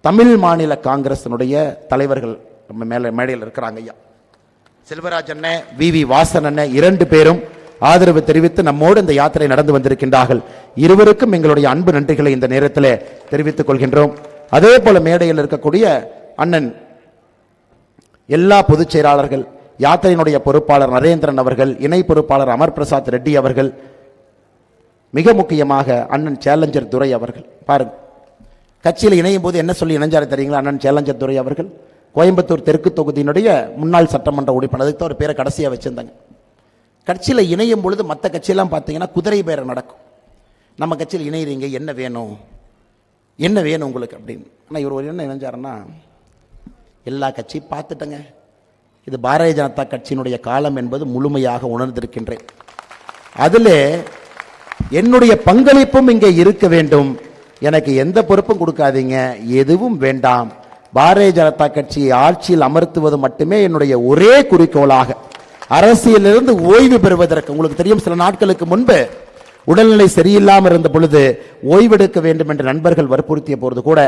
தமிழ் மாநில காங்கிரசினுடைய தலைவர்கள் நம்ம மேடையில் இருக்கிறாங்க. ஐயா செல்வராஜ் அண்ணன், VV வாசன் அண்ணன் 2 பேரும் ஆதரவு தெரிவித்து நம்மோடு இந்த யாத்திரை நடந்து வந்திருக்கின்றார்கள். இருவருக்கும் எங்களுடைய அன்பு நன்றிகளை இந்த நேரத்தில் தெரிவித்துக் கொள்கின்றோம். அதே போல மேடையில் இருக்கக்கூடிய அண்ணன் எல்லா பொதுச் செயலாளர்கள், யாத்திரையினுடைய பொறுப்பாளர் நரேந்திரன் அவர்கள், இணை பொறுப்பாளர் அமர் பிரசாத் ரெட்டி அவர்கள், மிக முக்கியமாக அண்ணன் சேலஞ்சர் துரை அவர்கள். பாருங்க, கட்சியில் இணையும் போது என்ன சொல்லி இணைஞ்சாரு தெரியுங்களா? அண்ணன் சேலஞ்சர் துரை அவர்கள் கோயம்புத்தூர் தெற்கு தொகுதியினுடைய முன்னாள் சட்டமன்ற உறுப்பினர். அதுக்கு ஒரு பேரை கடைசியா வச்சிருந்தாங்க. கட்சியில் இணையும் பொழுது மற்ற கட்சியெல்லாம் பார்த்தீங்கன்னா குதிரை பேரை நடக்கும். நம்ம கட்சியில் இணைகிறீங்க, என்ன வேணும் என்ன வேணும் உங்களுக்கு அப்படின்னு. ஆனால் இவர் என்ன இணைஞ்சாருன்னா, எல்லா கட்சியும் பார்த்துட்டங்க, இது பாரதிய ஜனதா கட்சியினுடைய காலம் என்பது முழுமையாக உணர்ந்திருக்கின்றேன், அதில் என்னுடைய பங்களிப்பும் இங்கே இருக்க வேண்டும், எனக்கு எந்த பொறுப்பும் கொடுக்காதீங்க, எதுவும் வேண்டாம், பாரதிய ஜனதா கட்சியை ஆட்சியில் அமர்த்துவது மட்டுமே என்னுடைய ஒரே குறிக்கோளாக, அரசியலிருந்து ஓய்வு பெறுவதற்கு. உங்களுக்கு தெரியும், சில நாட்களுக்கு முன்பு உடல்நிலை சரியில்லாமல் இருந்த பொழுது ஓய்வெடுக்க வேண்டும் என்று நண்பர்கள் வற்புறுத்திய பொழுது கூட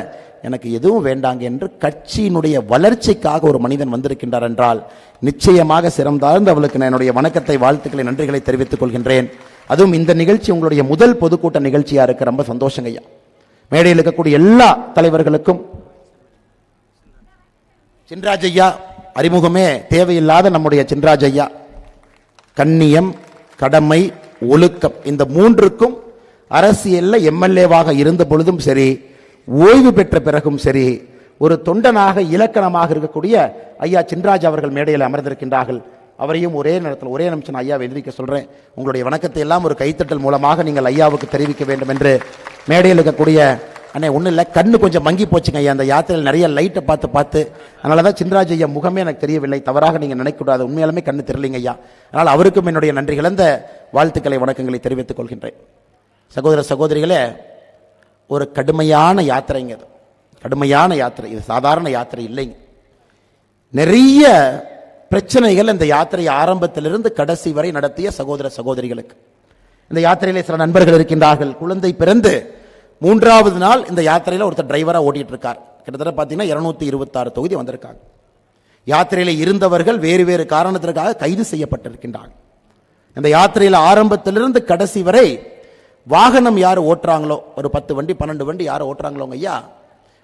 எனக்கு எதுவும் வேண்டாங்க என்று கட்சியினுடைய வளர்ச்சிக்காக ஒரு மனிதன் வந்திருக்கின்றார் என்றால் நிச்சயமாக சிறந்தார்ந்து அவளுக்கு நான் என்னுடைய வணக்கத்தை, வாழ்த்துக்களை, நன்றிகளை தெரிவித்துக் கொள்கின்றேன். அதுவும் இந்த நிகழ்ச்சி உங்களுடைய முதல் பொதுக்கூட்ட நிகழ்ச்சியா இருக்கு. ரொம்ப சந்தோஷங்க ஐயா. மேடையில் இருக்கக்கூடிய எல்லா தலைவர்களுக்கும், சின்ராஜ் ஐயா அறிமுகமே தேவையில்லாத நம்முடைய சின்ராஜ் ஐயா, கண்ணியம், கடமை, ஒழுக்கம், இந்த 3க்கும் அரசியல்ல MLA-வாக இருந்த பொழுதும் சரி, ஓய்வு பெற்ற பிறகும் சரி, ஒரு தொண்டனாக இலக்கணமாக இருக்கக்கூடிய ஐயா சின்ராஜ் அவர்கள் மேடையில் அமர்ந்திருக்கின்றார்கள். அவரையும் ஒரே நேரத்தில் ஒரே நிமிஷம் ஐயா எழுதிக்க சொல்றேன். உங்களுடைய வணக்கத்தை எல்லாம் ஒரு கைத்தட்டல் மூலமாக நீங்கள் ஐயாவுக்கு தெரிவிக்க வேண்டும் என்று மேடையில் இருக்கக்கூடிய அண்ணே. ஒன்றும் இல்லை, கண்ணு கொஞ்சம் மங்கி போச்சுங்க ஐயா, அந்த யாத்திரையில் நிறைய லைட்டை பார்த்து அதனால தான் சின்ராஜ் ஐயா முகமே எனக்கு தெரியவில்லை, தவறாக நீங்கள் நினைக்கக்கூடாது, உண்மையாலுமே கண்ணு தெரியலைங்க ஐயா. அதனால் அவருக்கும் என்னுடைய நன்றி கலந்த வாழ்த்துக்களை, வணக்கங்களை தெரிவித்துக் கொள்கின்றேன். சகோதர சகோதரிகளே, ஒரு கடுமையான யாத்திரைங்க, அது கடுமையான யாத்திரை, இது சாதாரண யாத்திரை இல்லைங்க. நிறைய பிரச்சனைகள் இந்த யாத்திரை ஆரம்பத்திலிருந்து கடைசி வரை நடத்திய சகோதர சகோதரிகளுக்கு. இந்த யாத்திரையிலே சில நண்பர்கள் இருக்கின்றார்கள், குழந்தை பிறந்து 3வது நாள் இந்த யாத்திரையில் ஒருத்தர் டிரைவரா ஓட்டிட்டு இருக்கார். கிட்டத்தட்ட பார்த்தீங்கன்னா 226 தொகுதி வந்திருக்காங்க. யாத்திரையில் இருந்தவர்கள் வேறு வேறு காரணத்திற்காக கைது செய்யப்பட்டிருக்கின்றார்கள். இந்த யாத்திரையில் ஆரம்பத்திலிருந்து கடைசி வரை வாகனம் யார் ஓட்டுறாங்களோ, ஒரு 10 வண்டி 12 வண்டி யார் ஓட்டுறாங்களோ ஐயா,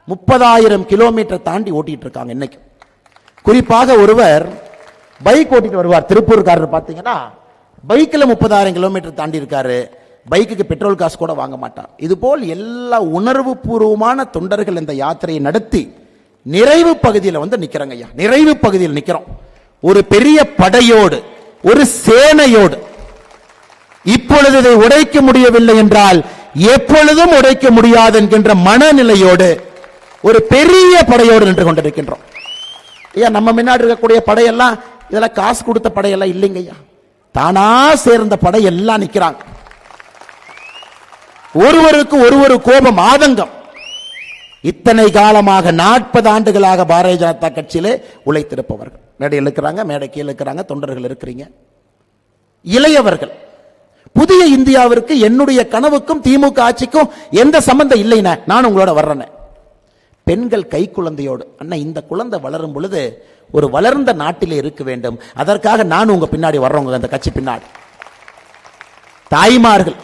30,000 கிலோமீட்டர் தாண்டி ஓட்டிட்டு இருக்காங்க இன்னைக்கு. குறிப்பாக ஒருவர் பைக் ஓட்டிட்டு வருவார், திருப்பூர்காரர் பார்த்தீங்கன்னா பைக்கில் 30,000 கிலோமீட்டர் தாண்டி இருக்காரு, பைக்குக்கு பெட்ரோல் காசு கூட வாங்க மாட்டார். இதுபோல் எல்லா உணர்வு பூர்வமான தொண்டர்கள் இந்த யாத்திரையை நடத்தி நிறைவு பகுதியில் வந்து நிக்கிறோங்க ஐயா. நிறைவு பகுதியில் நிக்கிறோம், ஒரு பெரிய படையோடு, ஒரு சேனையோடு. இப்பொழுது இதை உடைக்க முடியவில்லை என்றால் எப்பொழுதும் உடைக்க முடியாது என்கின்ற மனநிலையோடு ஒரு பெரிய படையோடு நின்று கொண்டிருக்கின்றோம் ஐயா. நம்ம முன்னாடி இருக்கக்கூடிய படையெல்லாம் இதெல்லாம் காசு கொடுத்த படையெல்லாம் இல்லைங்க ஐயா, தானா சேர்ந்த படை எல்லாம் நிக்கிறாங்க. ஒருவருக்கு ஒருவர் கோபம், ஆதங்கம். இத்தனை காலமாக 40 ஆண்டுகளாக பாரதிய ஜனதா கட்சியிலே உழைத்திருப்பவர்கள் மேடையில் இருக்கிறாங்க, மேடைக்கு இருக்கிறாங்க, தொண்டர்கள் இருக்கிறீங்க, இளையவர்கள். புதிய இந்தியாவிற்கு என்னுடைய கனவுக்கும் திமுக ஆட்சிக்கும் எந்த சம்பந்தம் இல்லைன்னா நான் உங்களோட வர்றேன். பெண்கள் கை குழந்தையோடு, அண்ணா இந்த குழந்தை வளரும் பொழுது ஒரு வளர்ந்த நாட்டிலே இருக்க வேண்டும், அதற்காக நான் உங்க பின்னாடி வர்றவங்க, அந்த கட்சி பின்னாடி. தாய்மார்கள்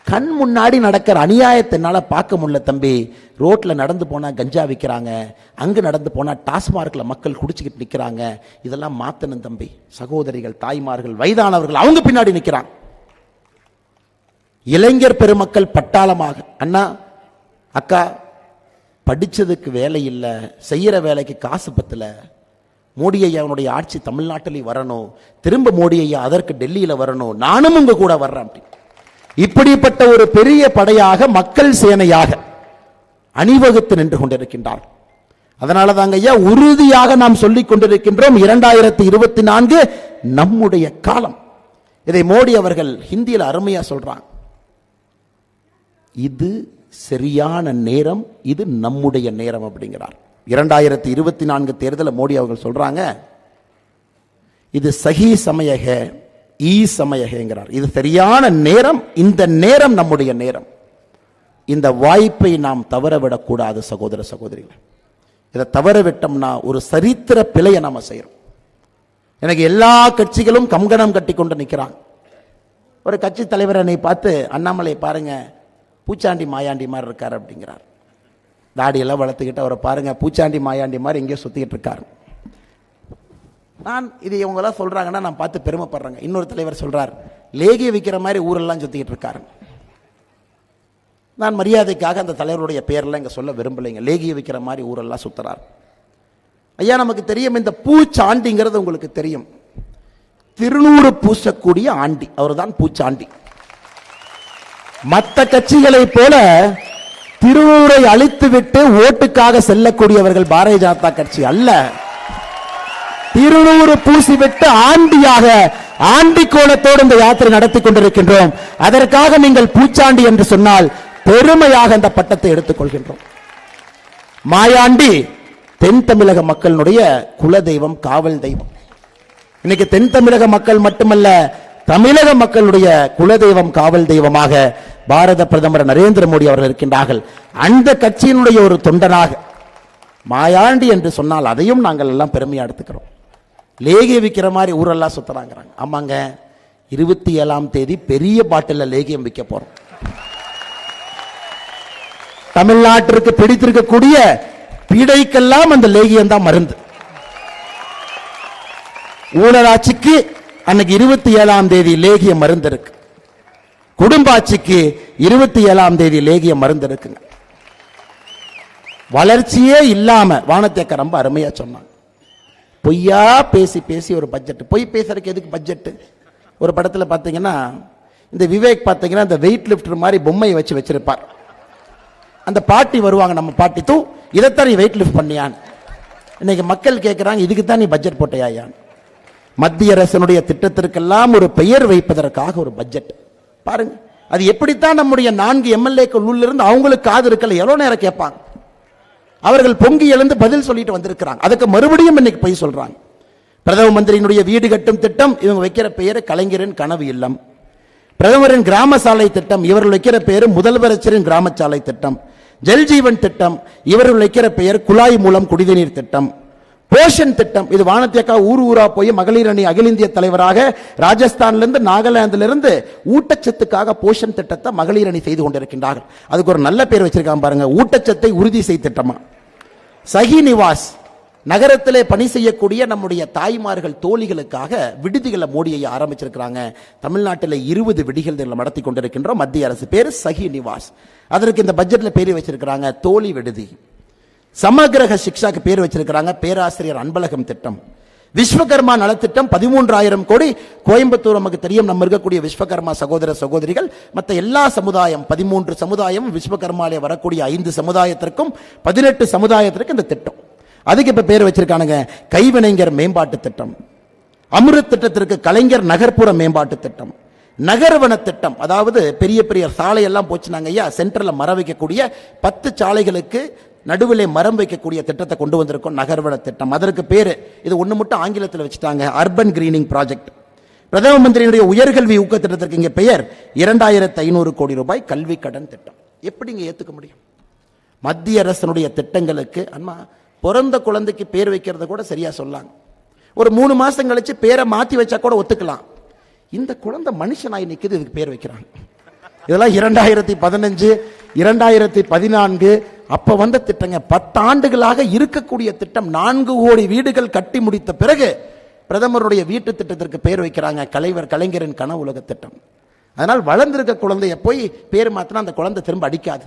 கண் முன்னாடி நடக்கிற அநியாயத்தினால பார்க்க முடியல தம்பி. ரோட்ல நடந்து போனா கஞ்சா விற்கிறாங்க, அங்கு நடந்து போனா டாஸ்மார்க்ல மக்கள் குடிச்சுக்கிட்டு நிக்கிறாங்க. இதெல்லாம் மாத்தணும் தம்பி. சகோதரிகள், தாய்மார்கள், வயதானவர்கள் அவங்க பின்னாடி நிக்கிறாங்க. இளைஞர் பெருமக்கள் பட்டாளமாக, அண்ணா அக்கா படிச்சதுக்கு வேலை இல்லை, செய்யற வேலைக்கு காசு பத்தல, மோடி ஐயாவுடைய ஆட்சி தமிழ்நாட்டிலே வரணும், திரும்ப மோடி ஐயா அதற்கு டெல்லியில வரணும், நானும் உங்க கூட வர்றேன். இப்படிப்பட்ட ஒரு பெரிய படையாக, மக்கள் சேனையாக அணிவகுத்து நின்று கொண்டிருக்கின்றார். அதனால தாங்க ஐயா உறுதியாக நாம் சொல்லிக் கொண்டிருக்கின்றோம், 2024 நம்முடைய காலம். இதை மோடி அவர்கள் ஹிந்தியில் அருமையா சொல்றாங்க. இது சரியான நேரம், இது நம்முடைய நேரம் அப்படிங்கிறார். 2024 தேர்தலில் மோடி அவர்கள் சொல்றாங்க, இது சஹி சமயக ஈ சமயகங்கிறார். இது சரியான நேரம், இந்த நேரம் நம்முடைய நேரம். இந்த வாய்ப்பை நாம் தவறவிடக்கூடாது சகோதர சகோதரிகள். இதை தவறவிட்டோம்னா ஒரு சரித்திர பிழையை நாம செய்யறோம். எனக்கு எல்லா கட்சிகளும் கங்கணம் கட்டி கொண்டு நிற்கிறாங்க. ஒரு கட்சி தலைவர் என்னை பார்த்து, அண்ணாமலை பாருங்க பூச்சாண்டி மாயாண்டி மாதிரி இருக்காரு அப்படிங்கிறார். தாடியெல்லாம் வளர்த்துக்கிட்டு அவரை பாருங்க பூச்சாண்டி மாயாண்டி மாதிரி எங்கேயோ சுத்திக்கிட்டு இருக்காரு. நான் இது இவங்கெல்லாம் சொல்றாங்கன்னா நான் பார்த்து பெருமைப்படுறேங்க. இன்னொரு தலைவர் சொல்றார், லேகிய விற்கிற மாதிரி ஊரெல்லாம் சுத்திக்கிட்டு இருக்காரு. நான் மரியாதைக்காக அந்த தலைவருடைய பேரெல்லாம் இங்க சொல்ல விரும்பலைங்க. லேகிய விற்கிற மாதிரி ஊரெல்லாம் சுத்துறார். ஐயா நமக்கு தெரியும், இந்த பூச்சாண்டிங்கிறது உங்களுக்கு தெரியும், திருநூறு பூசக்கூடிய ஆண்டி, அவர் தான் பூச்சாண்டி. மற்ற கட்சிகளை போல திருநூறை அழித்து விட்டு ஓட்டுக்காக செல்லக்கூடியவர்கள் பாரதிய ஜனதா கட்சி அல்ல. திருநூறு பூசிவிட்டு ஆண்டியாக, ஆண்டி கோலத்தோடு இந்த யாத்திரை நடத்தி கொண்டிருக்கின்றோம். அதற்காக நீங்கள் பூச்சாண்டி என்று சொன்னால் பெருமையாக அந்த பட்டத்தை எடுத்துக் கொள்கின்றோம். மாயாண்டி தென் தமிழக மக்களுடைய குல தெய்வம், காவல் தெய்வம். இன்னைக்கு தென் தமிழக மக்கள் மட்டுமல்ல, தமிழக மக்களுடைய குலதெய்வம், காவல் தெய்வமாக பாரத பிரதமர் நரேந்திர மோடி அவர்கள் இருக்கின்றார்கள். அந்த கட்சியினுடைய ஒரு தொண்டனாக மாயாண்டி என்று சொன்னால் அதையும் நாங்கள் எல்லாம் பெருமையா எடுத்துக்கிறோம். லேகிய விற்கிற மாதிரி ஊரெல்லாம் சுத்துறாங்க. ஆமாங்க, 27ஆம் தேதி பெரிய பாட்டில் லேகியம் விற்க போறோம். தமிழ்நாட்டிற்கு பிடித்திருக்கக்கூடிய பீடைக்கெல்லாம் அந்த லேகியம் தான் மருந்து. ஊழலாட்சிக்கு அன்னைக்கு 27ஆம் தேதி லேகிய மருந்து இருக்கு. குடும்ப ஆட்சிக்கு 27ஆம் தேதி லேகிய மருந்து இருக்குங்க. வளர்ச்சியே இல்லாம வானத்தேக்க ரொம்ப அருமையா சொன்னாங்க. பொய்யா பேசி பேசி ஒரு பட்ஜெட், பொய் பேசுறதுக்கு எதுக்கு பட்ஜெட்? ஒரு படத்துல பாத்தீங்கன்னா இந்த விவேக் பாத்தீங்கன்னா இந்த வெயிட் லிப்டர் மாதிரி பொம்மையை வச்சு வச்சிருப்பார். அந்த பாட்டி வருவாங்க, நம்ம பாட்டி, தூ இதைத்தான் நீ வெயிட் லிஃப்ட் பண்ணியான்னு. இன்னைக்கு மக்கள் கேட்கிறாங்க, இதுக்கு தான் நீ பட்ஜெட் போட்டையான்னு. மத்திய அரசினுடைய திட்டத்திற்கெல்லாம் ஒரு பெயர் வைப்பதற்காக ஒரு பட்ஜெட் பாருங்க. அது எப்படித்தான் நம்முடைய 4 எம்எல்ஏக்கள் உள்ளிருந்து அவங்களுக்கு காது இருக்கல, எவ்வளவு நேரம் கேட்பாங்க. அவர்கள் பொங்கி எழுந்து பதில் சொல்லிட்டு வந்திருக்கிறாங்க. அதுக்கு மறுபடியும் இன்னைக்கு போய் சொல்றாங்க. பிரதம மந்திரியினுடைய வீடு கட்டும் திட்டம், இவங்க வைக்கிற பெயர் கலைஞரின் கனவு இல்லம். பிரதமரின் கிராம சாலை திட்டம், இவர்கள் வைக்கிற பெயர் முதலமைச்சரின் கிராம சாலை திட்டம். ஜல்ஜீவன் திட்டம், இவர்கள் வைக்கிற பெயர் குழாய் மூலம் குடிநீர் திட்டம். போஷன் திட்டம், இது வானத்தியக்கா ஊர் ஊரா போய் மகளிர் அணி அகில இந்திய தலைவராக ராஜஸ்தான்ல இருந்து நாகாலாந்துல இருந்து ஊட்டச்சத்துக்காக போஷன் திட்டத்தை மகளிர் அணி செய்து கொண்டிருக்கின்றார்கள். அதுக்கு ஒரு நல்ல பேர் வச்சிருக்காங்க பாருங்க, ஊட்டச்சத்தை உறுதி செய் திட்டமா. சஹி நிவாஸ் நகரத்திலே பணி செய்யக்கூடிய நம்முடைய தாய்மார்கள், தோழிகளுக்காக விடுதிகளை மோடியை ஆரம்பிச்சிருக்கிறாங்க. தமிழ்நாட்டில் 20 விடுதிகள் நடத்தி கொண்டிருக்கின்றோம். மத்திய அரசு பேரு சஹி நிவாஸ். அதற்கு இந்த பட்ஜெட்ல பேர் வச்சிருக்கிறாங்க தோழி விடுதி. சமகிரக சிக்ஷாக்கு பேர் வச்சிருக்கிறாங்க பேராசிரியர் அன்பழகம் திட்டம். விஸ்வகர்மா நலத்திட்டம் 13,000 கோடி. கோயம்புத்தூர் நமக்கு தெரியும், நம்ம இருக்கக்கூடிய விஸ்வகர்மா சகோதர சகோதரிகள் மற்ற எல்லா சமுதாயம் 13 சமுதாயம், விஸ்வகர்மாலே வரக்கூடிய 5 சமுதாயத்திற்கும் 18 சமுதாயத்திற்கு இந்த திட்டம். அதுக்கு இப்ப பேர் வச்சிருக்கானுங்க கைவினைஞர் மேம்பாட்டு திட்டம். அமிர்த் திட்டத்திற்கு கலைஞர் நகர்ப்புற மேம்பாட்டு திட்டம். நகர்வன திட்டம், அதாவது பெரிய பெரிய சாலை எல்லாம் போச்சுனாங்க ஐயா, சென்டர்ல மர வைக்கக்கூடிய 10 சாலைகளுக்கு நடுவிலே மரம் வைக்கக்கூடிய திட்டத்தை கொண்டு வந்திருக்கோம், நகர்வள திட்டம். அதற்கு பேரு இது ஒண்ணு மட்டும் ஆங்கிலத்தில் வச்சுட்டாங்க, அர்பன் கிரீனிங் ப்ராஜெக்ட். பிரதம மந்திரியினுடைய உயர்கல்வி ஊக்க திட்டத்திற்கு இங்கே பெயர் 2500 கோடி ரூபாய் கல்வி கடன் திட்டம். எப்படிங்க ஏத்துக்க முடியும்? மத்திய அரசனுடைய திட்டங்களுக்கு அம்மா பிறந்த குழந்தைக்கு பேர் வைக்கிறத கூட சரியா சொல்லாங்க. ஒரு 3 மாசம் கழிச்சு பேரை மாத்தி வச்சா கூட ஒத்துக்கலாம். இந்த குழந்தை மனுஷனாய் நிக்குது, இதுக்கு பேர் வைக்கிறாங்க. இதெல்லாம் 2015 2014 அப்ப வந்த திட்டங்க. 10 ஆண்டுகளாக இருக்கக்கூடிய திட்டம். 4 கோடி வீடுகள் கட்டி முடித்த பிறகு பிரதமருடைய வீட்டு திட்டத்திற்கு பேர் வைக்கிறாங்க, கலைஞரின் கனவு உலக திட்டம். அதனால் வளர்ந்திருக்க குழந்தைய போய் பேர் மாத்தினா அந்த குழந்தை திரும்ப அடிக்காது.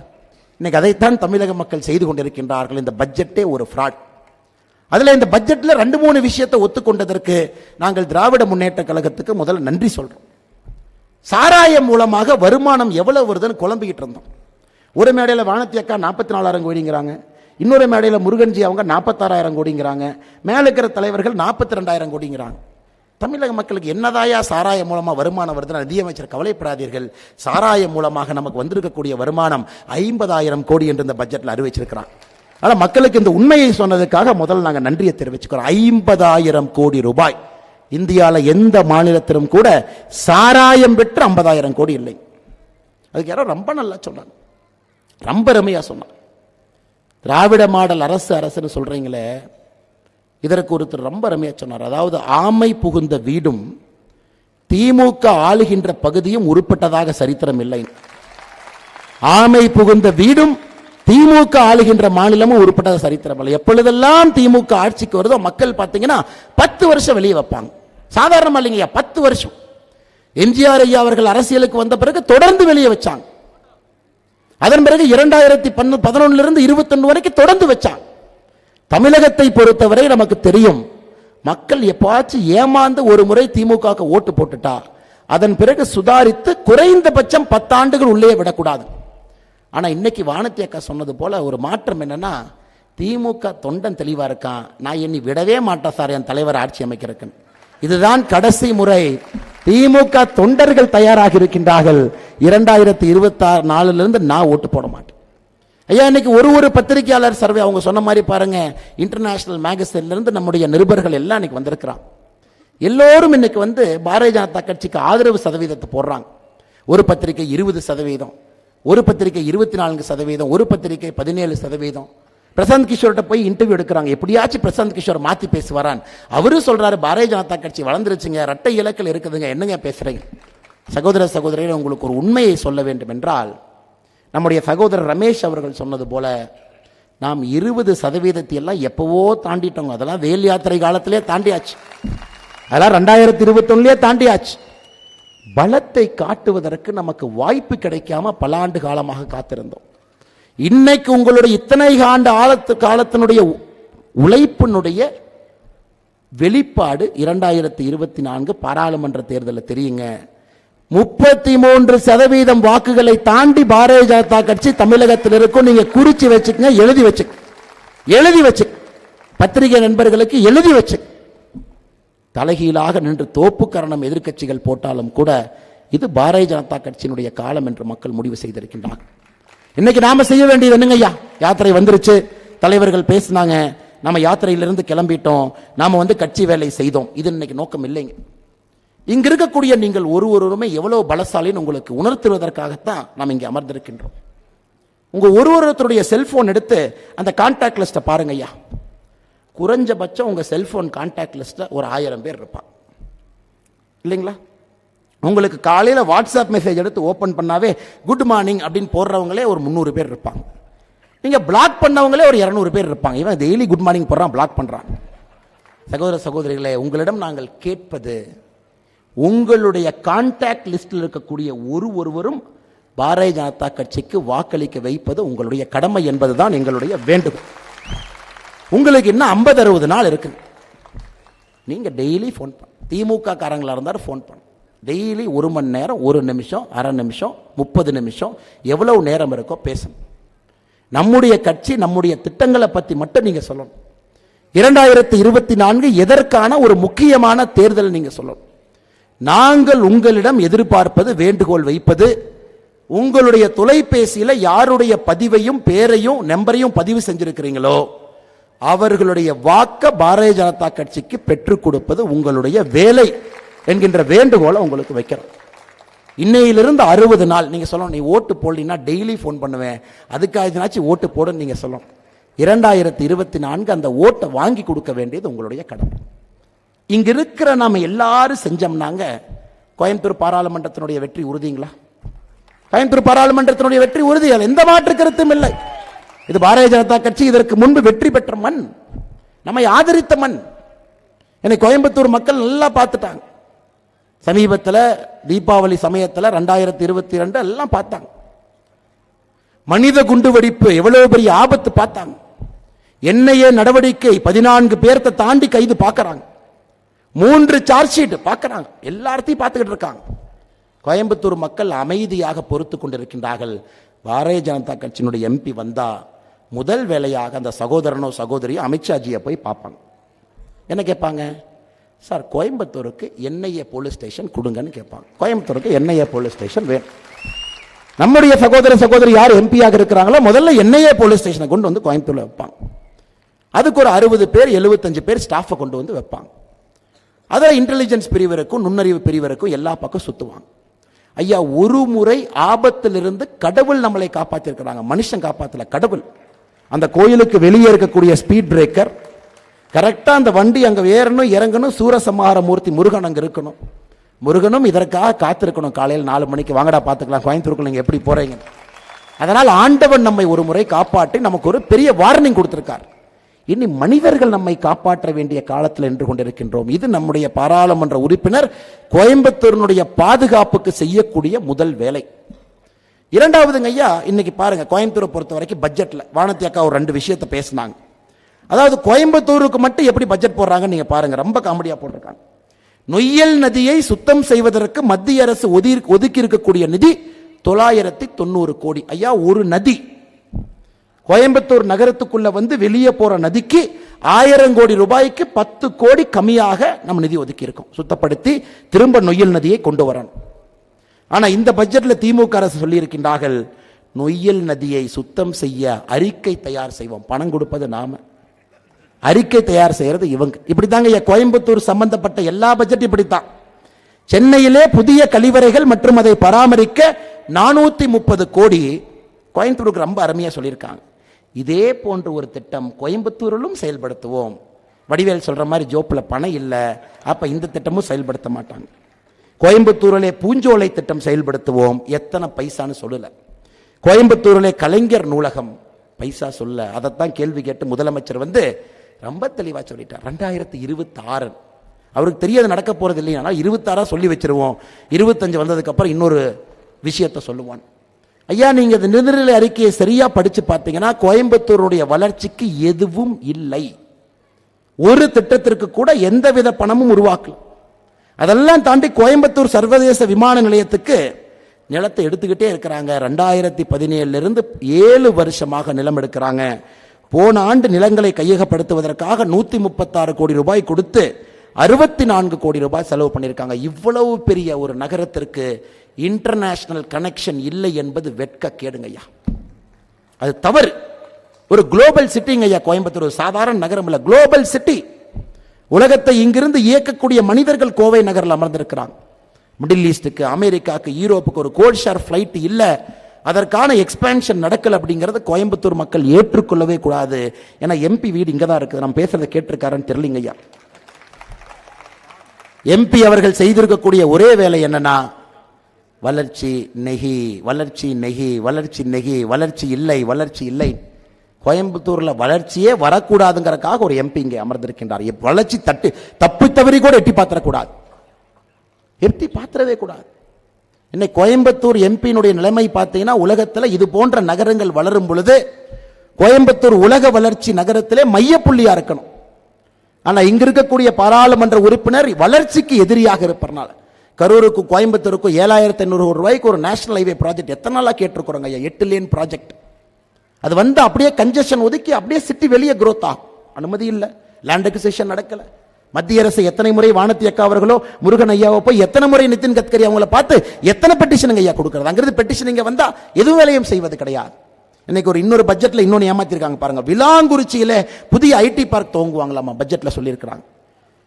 இன்னைக்கு அதைத்தான் தமிழக மக்கள் செய்து கொண்டிருக்கின்றார்கள். இந்த பட்ஜெட்டே ஒரு ஃப்ராட். அதுல இந்த பட்ஜெட்ல 2-3 விஷயத்தை ஒத்துக்கொண்டதற்கு நாங்கள் திராவிட முன்னேற்ற கழகத்துக்கு முதல்ல நன்றி சொல்றோம். சாராயம் மூலமாக வருமானம் எவ்வளவு வருதுன்னு குழம்பிக்கிட்டு இருந்தோம். ஒரு மேடையில் வானத்தி அக்கா 44,000 கோடிங்கிறாங்க, இன்னொரு மேடையில் முருகன்ஜி அவங்க 46,000 கோடிங்கிறாங்க, மேல இருக்கிற தலைவர்கள் 42,000 கோடிங்கிறாங்க. தமிழக மக்களுக்கு என்னதாயா சாராயம் மூலமா வருமானம் வருதுன்னு நிதியமைச்சர் கவலைப்படாதீர்கள். சாராயம் மூலமாக நமக்கு வந்திருக்கக்கூடிய வருமானம் 50,000 கோடி என்று இந்த பட்ஜெட்ல அறிவிச்சிருக்கிறான். ஆனா மக்களுக்கு இந்த உண்மையை சொன்னதுக்காக முதல்ல நாங்கள் நன்றியை தெரிவிச்சுக்கிறோம். 50,000 கோடி ரூபாய். இந்தியாவில் எந்த மாநிலத்திலும் கூட சாராயம் பெற்று 50,000 கோடி இல்லை. அதுக்கு யாரோ ரொம்ப நல்லா சொன்னாங்க, ரொம்ப ரமையா சொன்னாங்க. திராவிட மாடல் அரசுன்னு சொல்றீங்களே, இதற்கு ஒருத்தர் ரொம்ப ரமையா சொன்னார். அதாவது ஆமை புகுந்த வீடும் திமுக ஆளுகின்ற பகுதியும் உருப்பட்டதாக சரித்திரம் இல்லை. ஆமை புகுந்த வீடும் திமுக ஆளுகின்ற மாநிலமும் உருப்பட்டத சரித்திரம் இல்லை. எப்பொழுதெல்லாம் திமுக ஆட்சிக்கு வருதோ மக்கள் பார்த்தீங்கன்னா 10 வருஷம் வெளியே வைப்பாங்க. சாதாரணமா இல்லைங்க, 10 வருஷம். எம்ஜிஆர் ஐயா அவர்கள் அரசியலுக்கு வந்த பிறகு தொடர்ந்து வெளியே வச்சாங்க. அதன் பிறகு 2011 இருந்து 21 வரைக்கும் தொடர்ந்து வச்சாங்க. தமிழகத்தை பொறுத்தவரை நமக்கு தெரியும், மக்கள் எப்பாச்சும் ஏமாந்து ஒரு முறை திமுக ஓட்டு போட்டுட்டா அதன் பிறகு சுதாரித்து குறைந்தபட்சம் 10 ஆண்டுகள் உள்ளே விடக்கூடாது. ஆனா இன்னைக்கு வானத்தி அக்கா சொன்னது போல ஒரு மாற்றம் என்னன்னா, திமுக தொண்டன் தெளிவா இருக்கான், நான் என்னை விடவே மாட்டேன் சார் என் தலைவர் ஆட்சி அமைக்கிறேன். இதுதான் கடைசி முறை. திமுக தொண்டர்கள் தயாராக இருக்கின்றார்கள். 2024 நான் ஓட்டு போட மாட்டேன். ஐயா இன்னைக்கு ஒரு பத்திரிகையாளர் சர்வே அவங்க சொன்ன மாதிரி பாருங்க, இன்டர்நேஷனல் மேகசின்ல இருந்து நம்முடைய நிருபர்கள் எல்லாம் இன்னைக்கு வந்திருக்கிறான். எல்லோரும் இன்னைக்கு பாரதிய ஜனதா கட்சிக்கு ஆதரவு சதவீதத்தை போடுறாங்க. ஒரு பத்திரிகை 20%, ஒரு பத்திரிகை 24%, ஒரு பத்திரிகை 17%. பிரசாந்த் கிஷோர்கிட்ட போய் இன்டர்வியூ எடுக்கிறாங்க, எப்படியாச்சும் பிரசாந்த் கிஷோர் மாத்தி பேசுவாரான். அவரும் சொல்றாரு பாரதிய ஜனதா கட்சி வளர்ந்துருச்சுங்க, இரட்டை இலக்கில் இருக்குதுங்க, என்னங்க பேசுறீங்க? சகோதர சகோதரிகள், உங்களுக்கு ஒரு உண்மையை சொல்ல வேண்டும் என்றால், நம்முடைய சகோதரர் ரமேஷ் அவர்கள் சொன்னது போல நாம் 20% எல்லாம் எப்பவோ தாண்டிட்டோங்க. அதெல்லாம் வேல் யாத்திரை காலத்திலே தாண்டியாச்சு, அதெல்லாம் 2021 தாண்டியாச்சு. பலத்தை காட்டுவதற்கு நமக்கு வாய்ப்பு கிடைக்காம பல ஆண்டு காலமாக காத்திருந்தோம். இன்னைக்கு உங்களுடைய இத்தனை ஆண்டு காலத்தினுடைய உழைப்பினுடைய வெளிப்பாடு 2024 பாராளுமன்ற தேர்தலில் தெரியுங்க. 33% வாக்குகளை தாண்டி பாரதிய ஜனதா கட்சி தமிழகத்தில் இருக்கும். நீங்க குறிச்சு வச்சுக்கங்க, எழுதி வச்சு பத்திரிகை நண்பர்களுக்கு எழுதி வச்சு. தலைகீழாக நின்று தோப்பு கரணம் எதிர்க்கட்சிகள் போட்டாலும் கூட இது பாரதிய ஜனதா கட்சியினுடைய காலம் என்று மக்கள் முடிவு செய்திருக்கின்றார்கள். இன்னைக்கு நாம செய்ய வேண்டியது என்னங்க ஐயா? யாத்திரை வந்துருச்சு, தலைவர்கள் பேசினாங்க, நம்ம யாத்திரையிலிருந்து கிளம்பிட்டோம், நாம கட்சி வேலை செய்தோம். இது இன்னைக்கு நோக்கம் இல்லைங்க. இங்க இருக்கக்கூடிய நீங்கள் ஒருவருமே எவ்வளவு பலசாலின்னு உங்களுக்கு உணர்த்துவதற்காகத்தான் நாம் இங்கே அமர்ந்திருக்கின்றோம். உங்க ஒருவருடைய செல்போன் எடுத்து அந்த கான்டாக்ட் லிஸ்ட்டை பாருங்க ஐயா. குறைஞ்சபட்சம் உங்க செல்போன் கான்டாக்ட் லிஸ்ட்ல ஒரு 1000 பேர் இருப்பாங்க இல்லைங்களா? உங்களுக்கு காலையில் வாட்ஸ்அப் மெசேஜ் எடுத்து ஓப்பன் பண்ணாவே குட் மார்னிங் அப்படின்னு போடுறவங்களே ஒரு 300 பேர் இருப்பாங்க. நீங்க பிளாக் பண்ணவங்களே ஒரு 200 பேர் இருப்பாங்க. இவன் டெய்லி குட் மார்னிங் போடுறான், பிளாக் பண்றான். சகோதர சகோதரிகளே, உங்களிடம் நாங்கள் கேட்பது, உங்களுடைய கான்டாக்ட் லிஸ்டில் இருக்கக்கூடிய ஒருவரும் பாரதிய ஜனதா கட்சிக்கு வாக்களிக்க வைப்பது உங்களுடைய கடமை என்பதுதான் எங்களுடைய வேண்டுகோள். உங்களுக்கு இன்னும் 50-60 நாள் இருக்கு. நீங்க டெய்லி போன் பண்ண, திமுக காரங்களா இருந்தாலும் போன் பண்ண, டெய்லி 1 மணி நேரம், 1 நிமிஷம், அரை நிமிஷம், 30 நிமிஷம், எவ்வளவு நேரம் இருக்கோ பேசணும். நம்முடைய கட்சி, நம்முடைய திட்டங்களை பத்தி மட்டும் நீங்க சொல்லணும். 2024 எதற்கான ஒரு முக்கியமான தேர்தல் நீங்க சொல்லணும். நாங்கள் உங்களிடம் எதிர்பார்ப்பது, வேண்டுகோள் வைப்பது, உங்களுடைய தொலைபேசியில யாருடைய பதிவையும் பேரையும் நம்பரையும் பதிவு செஞ்சிருக்கிறீங்களோ அவர்களுடைய வாக்க பாரதிய ஜனதா கட்சிக்கு பெற்றுக் கொடுப்பது உங்களுடைய வேலை என்கின்ற வேண்டுகோளை உங்களுக்கு வைக்கிறோம். இன்னையிலிருந்து 60 நாள் நீங்க சொல்லணும், நீ ஓட்டு போடலினா டெய்லி போன் பண்ணுவேன், அதுக்காக ஓட்டு போடுன்னு நீங்க சொல்லணும். 2024 அந்த ஓட்டை வாங்கி கொடுக்க வேண்டியது உங்களுடைய கடமை. இங்க இருக்கிற நாம எல்லாரும் செஞ்சோம்னாங்க கோயம்புத்தூர் பாராளுமன்றத்தினுடைய வெற்றி உறுதிங்களா? கோயம்புத்தூர் பாராளுமன்றத்தினுடைய வெற்றி உறுதி, எந்த மாற்று கருத்தும் இல்லை. இது பாரதிய ஜனதா கட்சி இதற்கு முன்பு வெற்றி பெற்ற மண், நம்மை ஆதரித்த மண். என்னை கோயம்புத்தூர் மக்கள் நல்லா பார்த்துட்டாங்க. சமீபத்தில் தீபாவளி சமயத்தில் 2022 எல்லாம் பார்த்தாங்க. மனித குண்டு வெடிப்பு எவ்வளவு பெரிய ஆபத்து பார்த்தாங்க. என்ஐஏ நடவடிக்கை 14 பேர்த்த தாண்டி கைது பார்க்கறாங்க, 3 சார்ஜ் ஷீட் பார்க்கறாங்க, எல்லாத்தையும் பார்த்துக்கிட்டு இருக்காங்க. கோயம்புத்தூர் மக்கள் அமைதியாக பொறுத்து கொண்டிருக்கின்றார்கள். பாரதிய ஜனதா கட்சியினுடைய எம்பி வந்தா முதல் வேலையாக அந்த சகோதரனோ சகோதரியோ அமித்ஷாஜியை போய் பார்ப்பாங்க. என்ன கேட்பாங்க? சார் கோயம்புத்தூருக்கு என்ஐஏ போலீஸ் ஸ்டேஷன் கொடுங்கன்னு கேட்பாங்க. கோயம்புத்தூருக்கு என்ஐஏ போலீஸ் ஸ்டேஷன் வேணும். நம்முடைய சகோதர சகோதரி யார் எம்பியாக இருக்கிறாங்களோ முதல்ல என்ஐஏ போலீஸ் ஸ்டேஷனை கொண்டு வந்து கோயம்புத்தூர்ல வைப்பாங்க. அதுக்கு ஒரு 60 பேர் 75 பேர் ஸ்டாஃபை கொண்டு வந்து வைப்பாங்க. அதில் இன்டெலிஜென்ஸ் பிரிவருக்கும் நுண்ணறிவு பிரிவருக்கும் எல்லா பக்கம் சுத்துவாங்க. ஐயா, ஒரு முறை ஆபத்திலிருந்து கடவுள் நம்மளை காப்பாற்றிருக்கிறாங்க, மனுஷன் காப்பாற்றல, கடவுள். அந்த கோயிலுக்கு வெளியே இருக்கக்கூடிய ஸ்பீட் பிரேக்கர் கரெக்டா அந்த வண்டி அங்க ஏறணும் இறங்கணும், சூரசம்ஹார மூர்த்தி முருகன் அங்க இருக்கணும். முருகனும் இதற்காக காத்திருக்கணும். காலையில் 4 மணிக்கு வாங்கடா பார்த்துக்கலாம் கோயம்புத்தூருக்கு நீங்க எப்படி போறீங்க. அதனால் ஆண்டவன் நம்மை ஒரு முறை காப்பாற்றி நமக்கு ஒரு பெரிய வார்னிங் கொடுத்திருக்கார். இனி மனிதர்கள் நம்மை காப்பாற்ற வேண்டிய காலத்தில் நின்று கொண்டிருக்கின்றோம். இது நம்முடைய பாராளுமன்ற உறுப்பினர் கோயம்புத்தூரினுடைய பாதுகாப்புக்கு செய்யக்கூடிய முதல் வேலை. இரண்டாவதுங்க ஐயா, இன்னைக்கு பாருங்க கோயம்புத்தூரை பொறுத்த வரைக்கும் பட்ஜெட்ல வானதி அக்கா ஒரு 2 விஷயத்தை பேசினாங்க. அதாவது கோயம்புத்தூருக்கு மட்டும் எப்படி பட்ஜெட் போடுறாங்க நீங்க பாருங்க, ரொம்ப காமெடியா போட்டிருக்காங்க. நொய்யல் நதியை சுத்தம் செய்வதற்கு மத்திய அரசு ஒதுக்கி இருக்கக்கூடிய நிதி 990 கோடி. ஐயா, ஒரு நதி கோயம்புத்தூர் நகரத்துக்குள்ள வந்து வெளியே போற நதிக்கு 1000 கோடி ரூபாய்க்கு 10 கோடி கம்மியாக நம்ம நிதி ஒதுக்கி இருக்கோம், சுத்தப்படுத்தி திரும்ப நொய்யல் நதியை கொண்டு வரணும். ஆனா இந்த பட்ஜெட்ல திமுக அரசு சொல்லி இருக்கின்றார்கள், நொய்யல் நதியை சுத்தம் செய்ய அறிக்கை தயார் செய்வோம், பணம் கொடுப்பது நாம, அறிக்கை தயார் செய்யறது இவங்க. இப்படித்தாங்க கோயம்புத்தூர் சம்பந்தப்பட்ட எல்லா பட்ஜெட் இப்படித்தான். சென்னையிலே புதிய கழிவறைகள் மற்றும் அதை பராமரிக்க 430 கோடி கோயம்புத்தூருக்கு ரொம்ப அருமையா சொல்லியிருக்காங்க. இதே போன்ற ஒரு திட்டம் கோயம்புத்தூரிலும் செயல்படுத்துவோம். வடிவேல் சொல்ற மாதிரி ஜோப்பில் பணம் இல்லை, அப்ப இந்த திட்டமும் செயல்படுத்த மாட்டாங்க. கோயம்புத்தூரிலே பூஞ்சோலை திட்டம் செயல்படுத்துவோம், எத்தனை பைசான்னு சொல்லல. கோயம்புத்தூரிலே கலைஞர் நூலகம் பைசா சொல்ல, அதைத்தான் கேள்வி கேட்டு முதலமைச்சர் வந்து ரொம்ப தெளிவா சொல்லிட்டார். 2026 அவருக்கு தெரியாது நடக்க போறது இல்லையா, 26 சொல்லி வச்சிருவோம், 25 வந்ததுக்கு அப்புறம் இன்னொரு விஷயத்தை சொல்லுவான். ஐயா, நீங்க இந்த நிதிநிலை அறிக்கையை சரியா படிச்சு பார்த்தீங்கன்னா கோயம்புத்தூருடைய வளர்ச்சிக்கு எதுவும் இல்லை, ஒரு திட்டத்திற்கு கூட எந்தவித பணமும் உருவாக்கல. அதெல்லாம் தாண்டி கோயம்புத்தூர் சர்வதேச விமான நிலையத்துக்கு நிலத்தை எடுத்துக்கிட்டே இருக்கிறாங்க. 2017 இருந்து 7 வருஷமாக நிலம் எடுக்கிறாங்க. போன ஆண்டு நிலங்களை கையகப்படுத்துவதற்காக 136 கோடி ரூபாய் கொடுத்து 64 கோடி ரூபாய் செலவு பண்ணியிருக்காங்க. இவ்வளவு பெரிய ஒரு நகரத்திற்கு இன்டர்நேஷனல் கனெக்ஷன் இல்லை என்பது வெட்க கேடுங்க ஐயா, அது தவறு. ஒரு குளோபல் சிட்டிங்க ஐயா கோயம்புத்தூர், சாதாரண நகரம் இல்ல, குளோபல் சிட்டி. உலகத்தை இங்கிருந்து இயக்கக்கூடிய மனிதர்கள் கோவை நகரில் அமர்ந்திருக்கிறாங்க. மிடில் ஈஸ்டுக்கு, அமெரிக்காவுக்கு, யூரோப்புக்கு ஒரு கோல்ட் ஷேர் ஃபிளைட் இல்ல, அதற்கான எக்ஸ்பான்ஷன் நடக்கல. அப்படிங்கிறது கோயம்புத்தூர் மக்கள் ஏற்றுக்கொள்ளவே கூடாது. ஏன்னா எம்பி வீடு இங்க தான் இருக்குது, நம்ம பேசுறதை கேட்டிருக்காருன்னு தெரியலங்க ஐயா. எம்பி அவர்கள் செய்திருக்கக்கூடிய ஒரே வேலை என்னன்னா, வளர்ச்சி நெகி, வளர்ச்சி நெகி, வளர்ச்சி நெகி, வளர்ச்சி இல்லை, வளர்ச்சி இல்லை. கோயம்புத்தூர்ல வளர்ச்சியே வரக்கூடாதுங்கிறதுக்காக ஒரு எம்பி இங்கே அமர்ந்திருக்கின்றார். வளர்ச்சி தப்பு தவறி கூட எட்டி பாத்திரக்கூடாது, எட்டி பாத்திரவே கூடாது. இன்னைக்கு கோயம்புத்தூர் எம்பியினுடைய நிலைமை பார்த்தீங்கன்னா, உலகத்தில் இது போன்ற நகரங்கள் வளரும் பொழுது கோயம்புத்தூர் உலக வளர்ச்சி நகரத்திலே மையப்புள்ளியா இருக்கணும். ஆனா இங்க இருக்கக்கூடிய பாராளுமன்ற உறுப்பினர் வளர்ச்சிக்கு எதிரியாக இருப்பதனால கரூருக்கு கோயம்புத்தூருக்கும் 7500 கோடி ரூபாய்க்கு ஒரு நேஷனல் ஹைவே ப்ராஜெக்ட் எத்தனை நாளா கேட்டிருக்கிறோங்க ஐயா, 8 லேன் ப்ராஜெக்ட். அது வந்து அப்படியே கன்ஜெஷன் ஒதுக்கி அப்படியே சிட்டி வெளியே growth ஆகும், அனுமதி இல்லை, லேண்ட் அக்விசிஷன் நடக்கல, மத்திய அரசு எத்தனை முறை வானதி அக்கா அவர்களோ முருகன் ஐயாவோ போய் எத்தனை முறை நிதின் கட்கரி அவங்கள பார்த்து எத்தனை பெட்டிஷன் ஐயா கொடுக்கிறது. அங்கிருந்து பெட்டிஷன் இங்க வந்தா எதுவும் வேலையும் செய்வது கிடையாது. இன்னைக்கு இன்னொரு பட்ஜெட்ல இன்னொன்னு ஏமாத்திருக்காங்க பாருங்க. விலாங்குறிச்சியில புதிய ஐடி பார்க் துவங்குவாங்களாமா பட்ஜெட்ல சொல்லியிருக்கிறாங்க.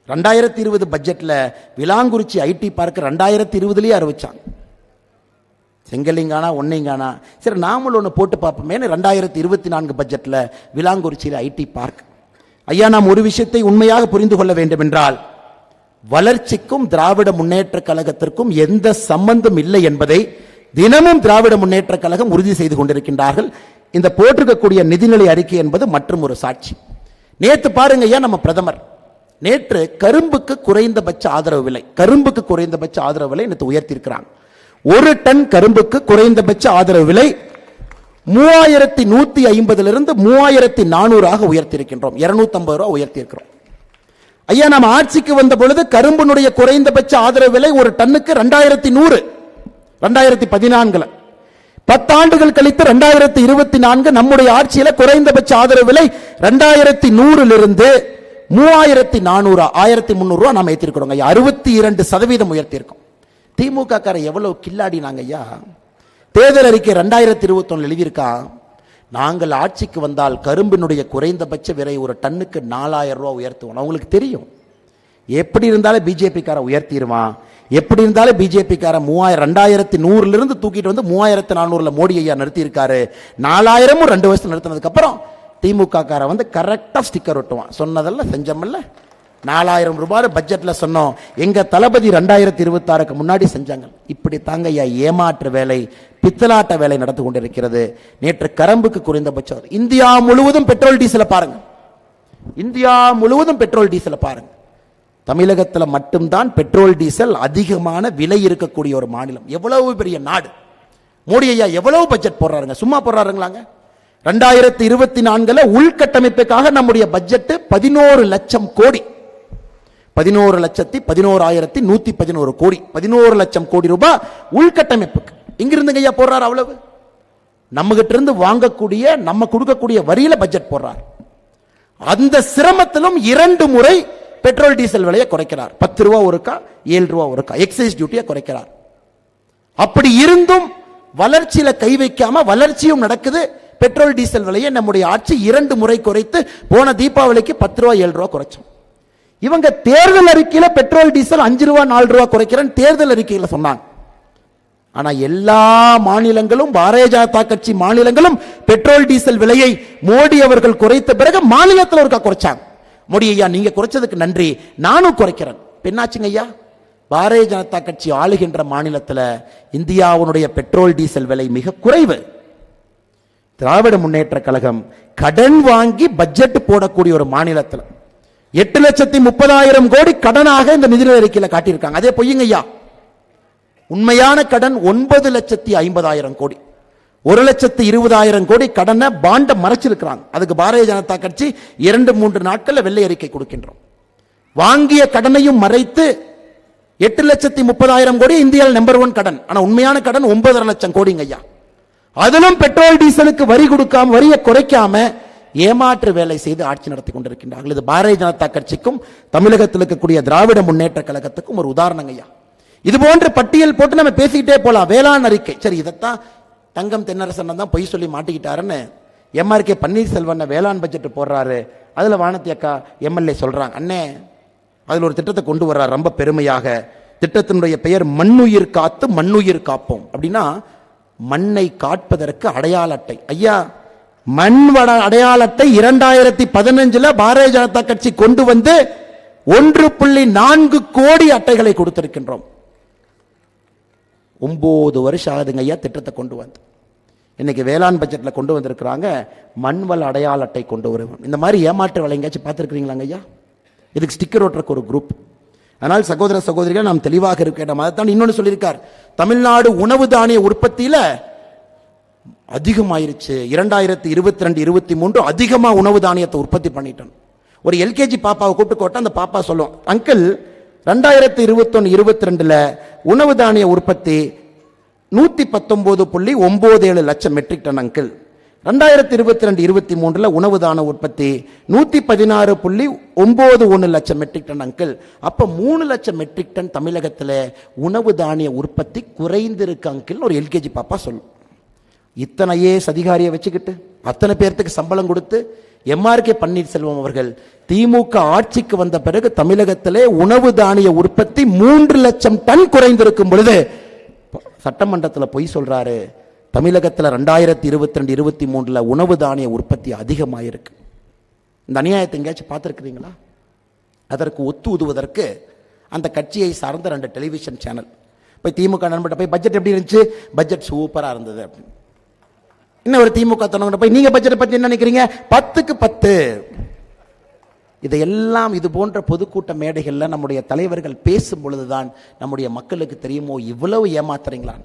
2020 பட்ஜெட்ல விலாங்குறிச்சி ஐடி பார்க் 2020லயே அறிவிச்சாங்க. செங்கலிங்கானா ஒன்னைங்கானா சரி நாமளும் ஒன்று போட்டு பார்ப்போமே. 2024 பட்ஜெட்ல விலாங்குறிச்சியில ஐடி பார்க். ஐயா, நாம் ஒரு விஷயத்தை உண்மையாக புரிந்து கொள்ள வேண்டும் என்றால், வளர்ச்சிக்கும் திராவிட முன்னேற்ற கழகத்திற்கும் எந்த சம்பந்தம் இல்லை என்பதை தினமும் திராவிட முன்னேற்ற கழகம் உறுதி செய்து கொண்டிருக்கின்றார்கள். இந்த போட்டிருக்கக்கூடிய நிதிநிலை அறிக்கை என்பது மற்றும் ஒரு சாட்சி. நேற்று பாருங்க ஐயா, நம்ம பிரதமர் நேற்று கரும்புக்கு குறைந்தபட்ச ஆதரவு விலை, கரும்புக்கு குறைந்தபட்ச ஆதரவு விலை நேற்று உயர்த்தியிருக்கிறாங்க. ஒரு டன் கரும்புக்கு குறைந்தபட்ச ஆதரவு விலை 3150 3400 உயர்த்தியிருக்கின்றோம். 250 ரூபாய் உயர்த்தியிருக்கிறோம். ஐயா, நம்ம ஆட்சிக்கு வந்த பொழுது கரும்பினுடைய குறைந்தபட்ச ஆதரவு விலை ஒரு டன்னுக்கு 2100. 2014 10 ஆண்டுகள் கழித்து 2024 நம்முடைய ஆட்சியில குறைந்தபட்ச ஆதரவு விலை 2100 3400 1300 ரூபாய் நாம் ஏற்றிருக்கிறோம். 62% உயர்த்தியிருக்கோம். திமுக கார எவ்வளவு கில்லாடினாங்க ஐயா. தேர்தல் அறிக்கை 2021 எழுதியிருக்கா, நாங்கள் ஆட்சிக்கு வந்தால் கரும்பினுடைய குறைந்தபட்ச விலை ஒரு டன்னுக்கு 4000 ரூபாய் உயர்த்துவோம். அவங்களுக்கு தெரியும் எப்படி இருந்தாலும் பிஜேபி கார உயர்த்திடுவான், எப்படி இருந்தாலும் பிஜேபி கார 2100 தூக்கிட்டு வந்து 3400 மோடி ஐயா நிறுத்தி இருக்காரு. 4000 2 வருஷம் நிறுத்தினதுக்கு அப்புறம் திமுக கார வந்து கரெக்டா ஸ்டிக்கர் ஒட்டுவான். சொன்னதல்ல செஞ்சமல்ல. 4000 ரூபாய் பட்ஜெட்ல சொன்னோம், எங்க தளபதி 2026 முன்னாடி செஞ்சாங்க. இப்படி தாங்க ஐயா ஏமாற்று வேலை, பித்தலாட்ட வேலை நடந்து கொண்டிருக்கிறது. நேற்று கரும்புக்கு குறைந்தபட்சம். இந்தியா முழுவதும் பெட்ரோல் டீசலை பாருங்க, இந்தியா முழுவதும் பெட்ரோல் டீசலை பாருங்க. தமிழகத்தில் மட்டும்தான் பெட்ரோல் டீசல் அதிகமான விலை இருக்கக்கூடிய ஒரு மாநிலம். எவ்வளவு பெரிய நாடு. மோடி ஐயா எவ்வளவு பட்ஜெட் போடுறாருங்க, சும்மா போடுறாருங்களாங்க. 2024 உள்கட்டமைப்புக்காக நம்முடைய பட்ஜெட் 11 லட்சம் கோடி, 11,11,111 கோடி, 11 லட்சம் கோடி ரூபாய் உள்கட்டமைப்புக்கு. இங்கிருந்து ஐயா போடுறாரு அவ்வளவு. நம்ம கிட்ட இருந்து வாங்கக்கூடிய, நம்ம கொடுக்கக்கூடிய வரியில பட்ஜெட் போடுறார். அந்த சிரமத்திலும் 2 முறை பெட்ரோல் டீசல் விலையை குறைக்கிறார். 10 ரூபாய் ஒருக்கா, 7 ரூபாய் ஒருக்கா எக்ஸைஸ் டியூட்டியை குறைக்கிறார். அப்படி இருந்தும் வளர்ச்சியில கை வைக்காம வளர்ச்சியும் நடக்குது. பெட்ரோல் டீசல் விலையை நம்முடைய ஆட்சி 2 முறை குறைத்து போன தீபாவளிக்கு 10 ரூபாய் 7 ரூபாய் குறைச்சோம். இவங்க தேர்தல் அறிக்கையில பெட்ரோல் டீசல் 5 ரூபாய் 4 ரூபாய் குறைக்கிறேன்னு தேர்தல் அறிக்கையில சொன்னாங்க. ஆனா எல்லா மாநிலங்களும், பாரதிய ஜனதா கட்சி மாநிலங்களும் பெட்ரோல் டீசல் விலையை மோடி அவர்கள் குறைத்த பிறகு மாநிலத்தில் ஒருக்கா குறைச்சாங்க. மோடி ஐயா நீங்க குறைச்சதுக்கு நன்றி, நானும் குறைக்கிறேன். என்னாச்சுங்க ஐயா, பாரதிய ஜனதா கட்சி ஆளுகின்ற மாநிலத்தில் இந்தியாவுடைய பெட்ரோல் டீசல் விலை மிக குறைவு. திராவிட முன்னேற்ற கழகம் கடன் வாங்கி பட்ஜெட் போடக்கூடிய ஒரு மாநிலத்தில் 8,30,000 கோடி கடனாக இந்த நிதிநிலை அறிக்கையில காட்டியிருக்காங்க. அதே பொய்யுங்க ஐயா. உண்மையான கடன் 9,50,000 கோடி, 1,20,000 கோடி கடனை பாண்ட மறைச்சிருக்கிறாங்க. அதுக்கு பாரதிய ஜனதா கட்சி 2-3 நாட்கள்ல வெள்ளை அறிக்கை கொடுக்கின்றோம். வாங்கிய கடனையும் மறைத்து 8,30,000 கோடி இந்தியாவில் நம்பர் 1 கடன். ஆனா உண்மையான கடன் 9.5 லட்சம் கோடிங்க ஐயா. அதிலும் பெட்ரோல் டீசலுக்கு வரி கொடுக்காம, வரியை குறைக்காம ஏமாற்று வேலை செய்து ஆட்சி நடத்தி கொண்டிருக்கின்றார்கள். இது பாரதிய ஜனதா கட்சிக்கும் தமிழகத்தில் இருக்கக்கூடிய திராவிட முன்னேற்ற கழகத்துக்கும் ஒரு உதாரணம் ஐயா. இது போன்ற பட்டியல் போட்டு நம்ம பேசிக்கிட்டே போலாம். வேளாண் அறிக்கை, சரி இதைத்தான் தங்கம் தென்னரசன் தான் பொய் சொல்லி மாட்டிக்கிட்டாருன்னு எம்ஆர்கே பன்னீர்செல்வன் வேளாண் பட்ஜெட் போடுறாரு. அதுல வானதி அக்கா எம்எல்ஏ சொல்றாங்க, அண்ணே அதுல ஒரு திட்டத்தை கொண்டு வர்றார் ரொம்ப பெருமையாக. திட்டத்தினுடைய பெயர் மண்ணுயிர் காத்து மண்ணுயிர் காப்போம். அப்படின்னா மண்ணை காட்பதற்கு அடையாள அட்டை. ஐயா, மண் அடையாள அட்டை 2015 பாரதிய ஜனதா கட்சி கொண்டு வந்து 1.4 கோடி அட்டைகளை கொடுத்திருக்கின்றோம். 9 வருஷம் ஆகுதுங்க ஐயா திட்டத்தை கொண்டு வந்து. இன்னைக்கு வேளாண் பட்ஜெட்ல கொண்டு வந்திருக்கிறாங்க மண்வள அடையாள அட்டை கொண்டு வருவோம். இந்த மாதிரி ஏமாற்று வேலை எங்கேயாச்சும் பார்த்துருக்கீங்களாங்க ஐயா? இதுக்கு ஸ்டிக்கர் ஓட்டுறக்கு ஒரு குரூப். அதனால் சகோதர சகோதரிகள் நாம் தெளிவாக இருக்க. அதைத்தான் இன்னொன்று சொல்லியிருக்கார், தமிழ்நாடு உணவு தானிய உற்பத்தியில அதிகமாயிருச்சு. 2022-23 அதிகமா உணவு தானியத்தை உற்பத்தி பண்ணிட்டோம். ஒரு எல்கேஜி பாப்பாவை கூப்பிட்டு கோட்டா அந்த பாப்பா சொல்லும், அங்கிள் 2021-22 உணவு தானிய உற்பத்தி 119.97 லட்சம் மெட்ரிக் டன் அங்கிள். 2022-23 உணவு தான உற்பத்தி 116.91 லட்சம் மெட்ரிக் டன் அங்கிள். அப்ப 3 லட்சம் மெட்ரிக் டன் தமிழகத்தில் உணவு தானிய உற்பத்தி குறைந்திருக்கு அங்கிள் ஒரு எல்கேஜி பாப்பா சொல்லும். இத்தனையே அதிகாரியை வச்சுக்கிட்டு அத்தனை பேர்த்துக்கு சம்பளம் கொடுத்து எம்ஆர்கே பன்னீர்செல்வம் அவர்கள் திமுக ஆட்சிக்கு வந்த பிறகு தமிழகத்திலே உணவு தானிய உற்பத்தி 3 லட்சம் டன் குறைந்திருக்கும் பொழுது சட்டமன்றத்தில் பொய் சொல்றாரு. தமிழகத்தில் 2022-23 உணவு தானிய உற்பத்தி அதிகமாயிருக்கு. இந்த அநியாயத்தை எங்கேயாச்சும் பார்த்துருக்கிறீங்களா? அதற்கு ஒத்து உதுவதற்கு அந்த கட்சியை சார்ந்த 2 டெலிவிஷன் சேனல் போய் திமுக நண்பர்கிட்ட போய் பட்ஜெட் எப்படி இருந்துச்சு, பட்ஜெட் சூப்பரா இருந்தது அப்படின்னு. இன்னும் ஒரு திமுக தொண்டர்கிட்ட போய் நீங்க பட்ஜெட் பத்தி என்ன நினைக்கிறீங்க, 10க்கு 10. இதையெல்லாம் இது போன்ற பொதுக்கூட்ட மேடைகள்ல நம்முடைய தலைவர்கள் பேசும் பொழுதுதான் நம்முடைய மக்களுக்கு தெரியுமோ இவ்வளவு ஏமாத்துறீங்களா.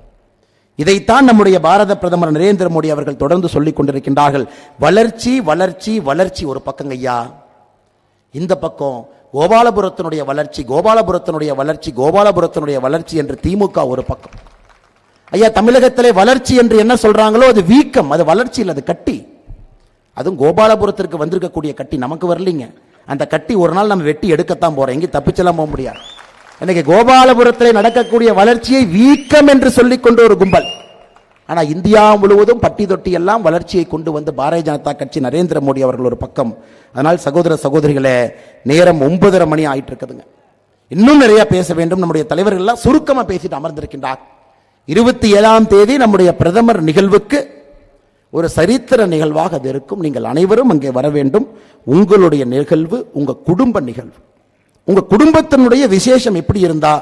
இதைத்தான் நம்முடைய பாரத பிரதமர் நரேந்திர மோடி அவர்கள் தொடர்ந்து சொல்லிக் கொண்டிருக்கின்றார்கள். வளர்ச்சி வளர்ச்சி வளர்ச்சி ஒரு பக்கம் ஐயா, இந்த பக்கம் கோபாலபுரத்தினுடைய வளர்ச்சி கோபாலபுரத்தினுடைய வளர்ச்சி கோபாலபுரத்தினுடைய வளர்ச்சி என்று திமுக ஒரு பக்கம். ஐயா தமிழகத்திலே வளர்ச்சி என்று என்ன சொல்றாங்களோ அது வீக்கம், அது வளர்ச்சி இல்லை, அது கட்டி. அதுவும் கோபாலபுரத்திற்கு வந்திருக்கக்கூடிய கட்டி நமக்கு வரலீங்க. அந்த கட்டி ஒரு நாள் நம்ம வெட்டி எடுக்கத்தான் போறோம், எங்கே தப்பிச்செல்லாம் போக முடியாது. இன்னைக்கு கோபாலபுரத்தில் நடக்கக்கூடிய வளர்ச்சியை வீக்கம் என்று சொல்லிக் கொண்டு ஒரு கும்பல். ஆனா இந்தியா முழுவதும் பட்டி தொட்டி எல்லாம் வளர்ச்சியை கொண்டு வந்து பாரதிய ஜனதா கட்சி நரேந்திர மோடி அவர்கள் ஒரு பக்கம். அதனால் சகோதர சகோதரிகளே, நேரம் 9:30 மணி ஆயிட்டு இருக்குதுங்க. இன்னும் நிறைய பேச வேண்டும். நம்முடைய தலைவர்கள் எல்லாம் சுருக்கமா பேசிட்டு அமர்ந்திருக்கின்றார். 27ஆம் தேதி நம்முடைய பிரதமர் நிகழ்வுக்கு ஒரு சரித்திர நிகழ்வாக அது இருக்கும். நீங்கள் அனைவரும் அங்கே வர வேண்டும். உங்களுடைய நிகழ்வு உங்க குடும்ப நிகழ்வு. உங்க குடும்பத்தினுடைய விசேஷம் எப்படி இருந்தா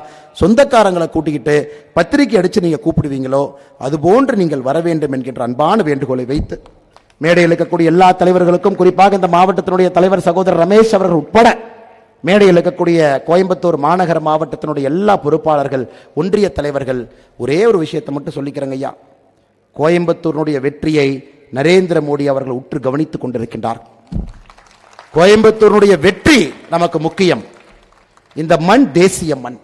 சொந்தக்காரங்களை கூட்டிக்கிட்டு பத்திரிகை அடிச்சு நீங்க கூப்பிடுவீங்களோ அது போன்று நீங்கள் வர வேண்டும் என்கின்ற அன்பான வேண்டுகோளை வைத்து மேடையில் இருக்கக்கூடிய எல்லா தலைவர்களுக்கும், குறிப்பாக இந்த மாவட்டத்தினுடைய தலைவர் சகோதரர் ரமேஷ் அவர்கள் உட்பட மேடையில் இருக்கக்கூடிய கோயம்புத்தூர் மாநகர மாவட்டத்தினுடைய எல்லா பொறுப்பாளர்கள், ஒன்றிய தலைவர்கள், ஒரே ஒரு விஷயத்தை மட்டும் சொல்லிக்கிறேங்க ஐயா. கோயம்புத்தூருடைய வெற்றியை நரேந்திர மோடி அவர்கள் உற்று கவனித்துக் கொண்டிருக்கின்றார். கோயம்புத்தூருடைய வெற்றி நமக்கு முக்கியம். இந்த மண் தேசிய மண்.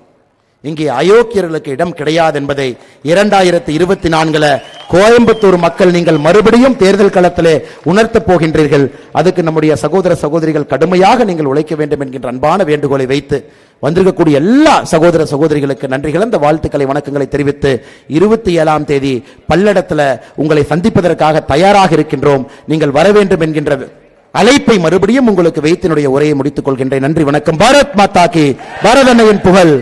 இங்கே அயோக்கியர்களுக்கு இடம் கிடையாது என்பதை 2024 கோயம்புத்தூர் மக்கள் நீங்கள் மறுபடியும் தேர்தல் களத்திலே உணர்த்தப் போகின்றீர்கள். அதுக்கு நம்முடைய சகோதர சகோதரிகள் கடுமையாக நீங்கள் உழைக்க வேண்டும் என்கின்ற அன்பான வேண்டுகோளை வைத்து வந்திருக்கக்கூடிய எல்லா சகோதர சகோதரிகளுக்கு நன்றி கலந்த வாழ்த்துக்களை வணக்கங்களை தெரிவித்து 27ஆம் தேதி பல்லடத்தில் உங்களை சந்திப்பதற்காக தயாராக இருக்கின்றோம். நீங்கள் வர வேண்டும் என்கின்ற அழைப்பை மறுபடியும் உங்களுக்கு வைத்தினுடைய உரையை முடித்துக் கொள்கின்றேன். நன்றி, வணக்கம். பாரத் மாதா கி, பாரத அன்னையின் புகழ்.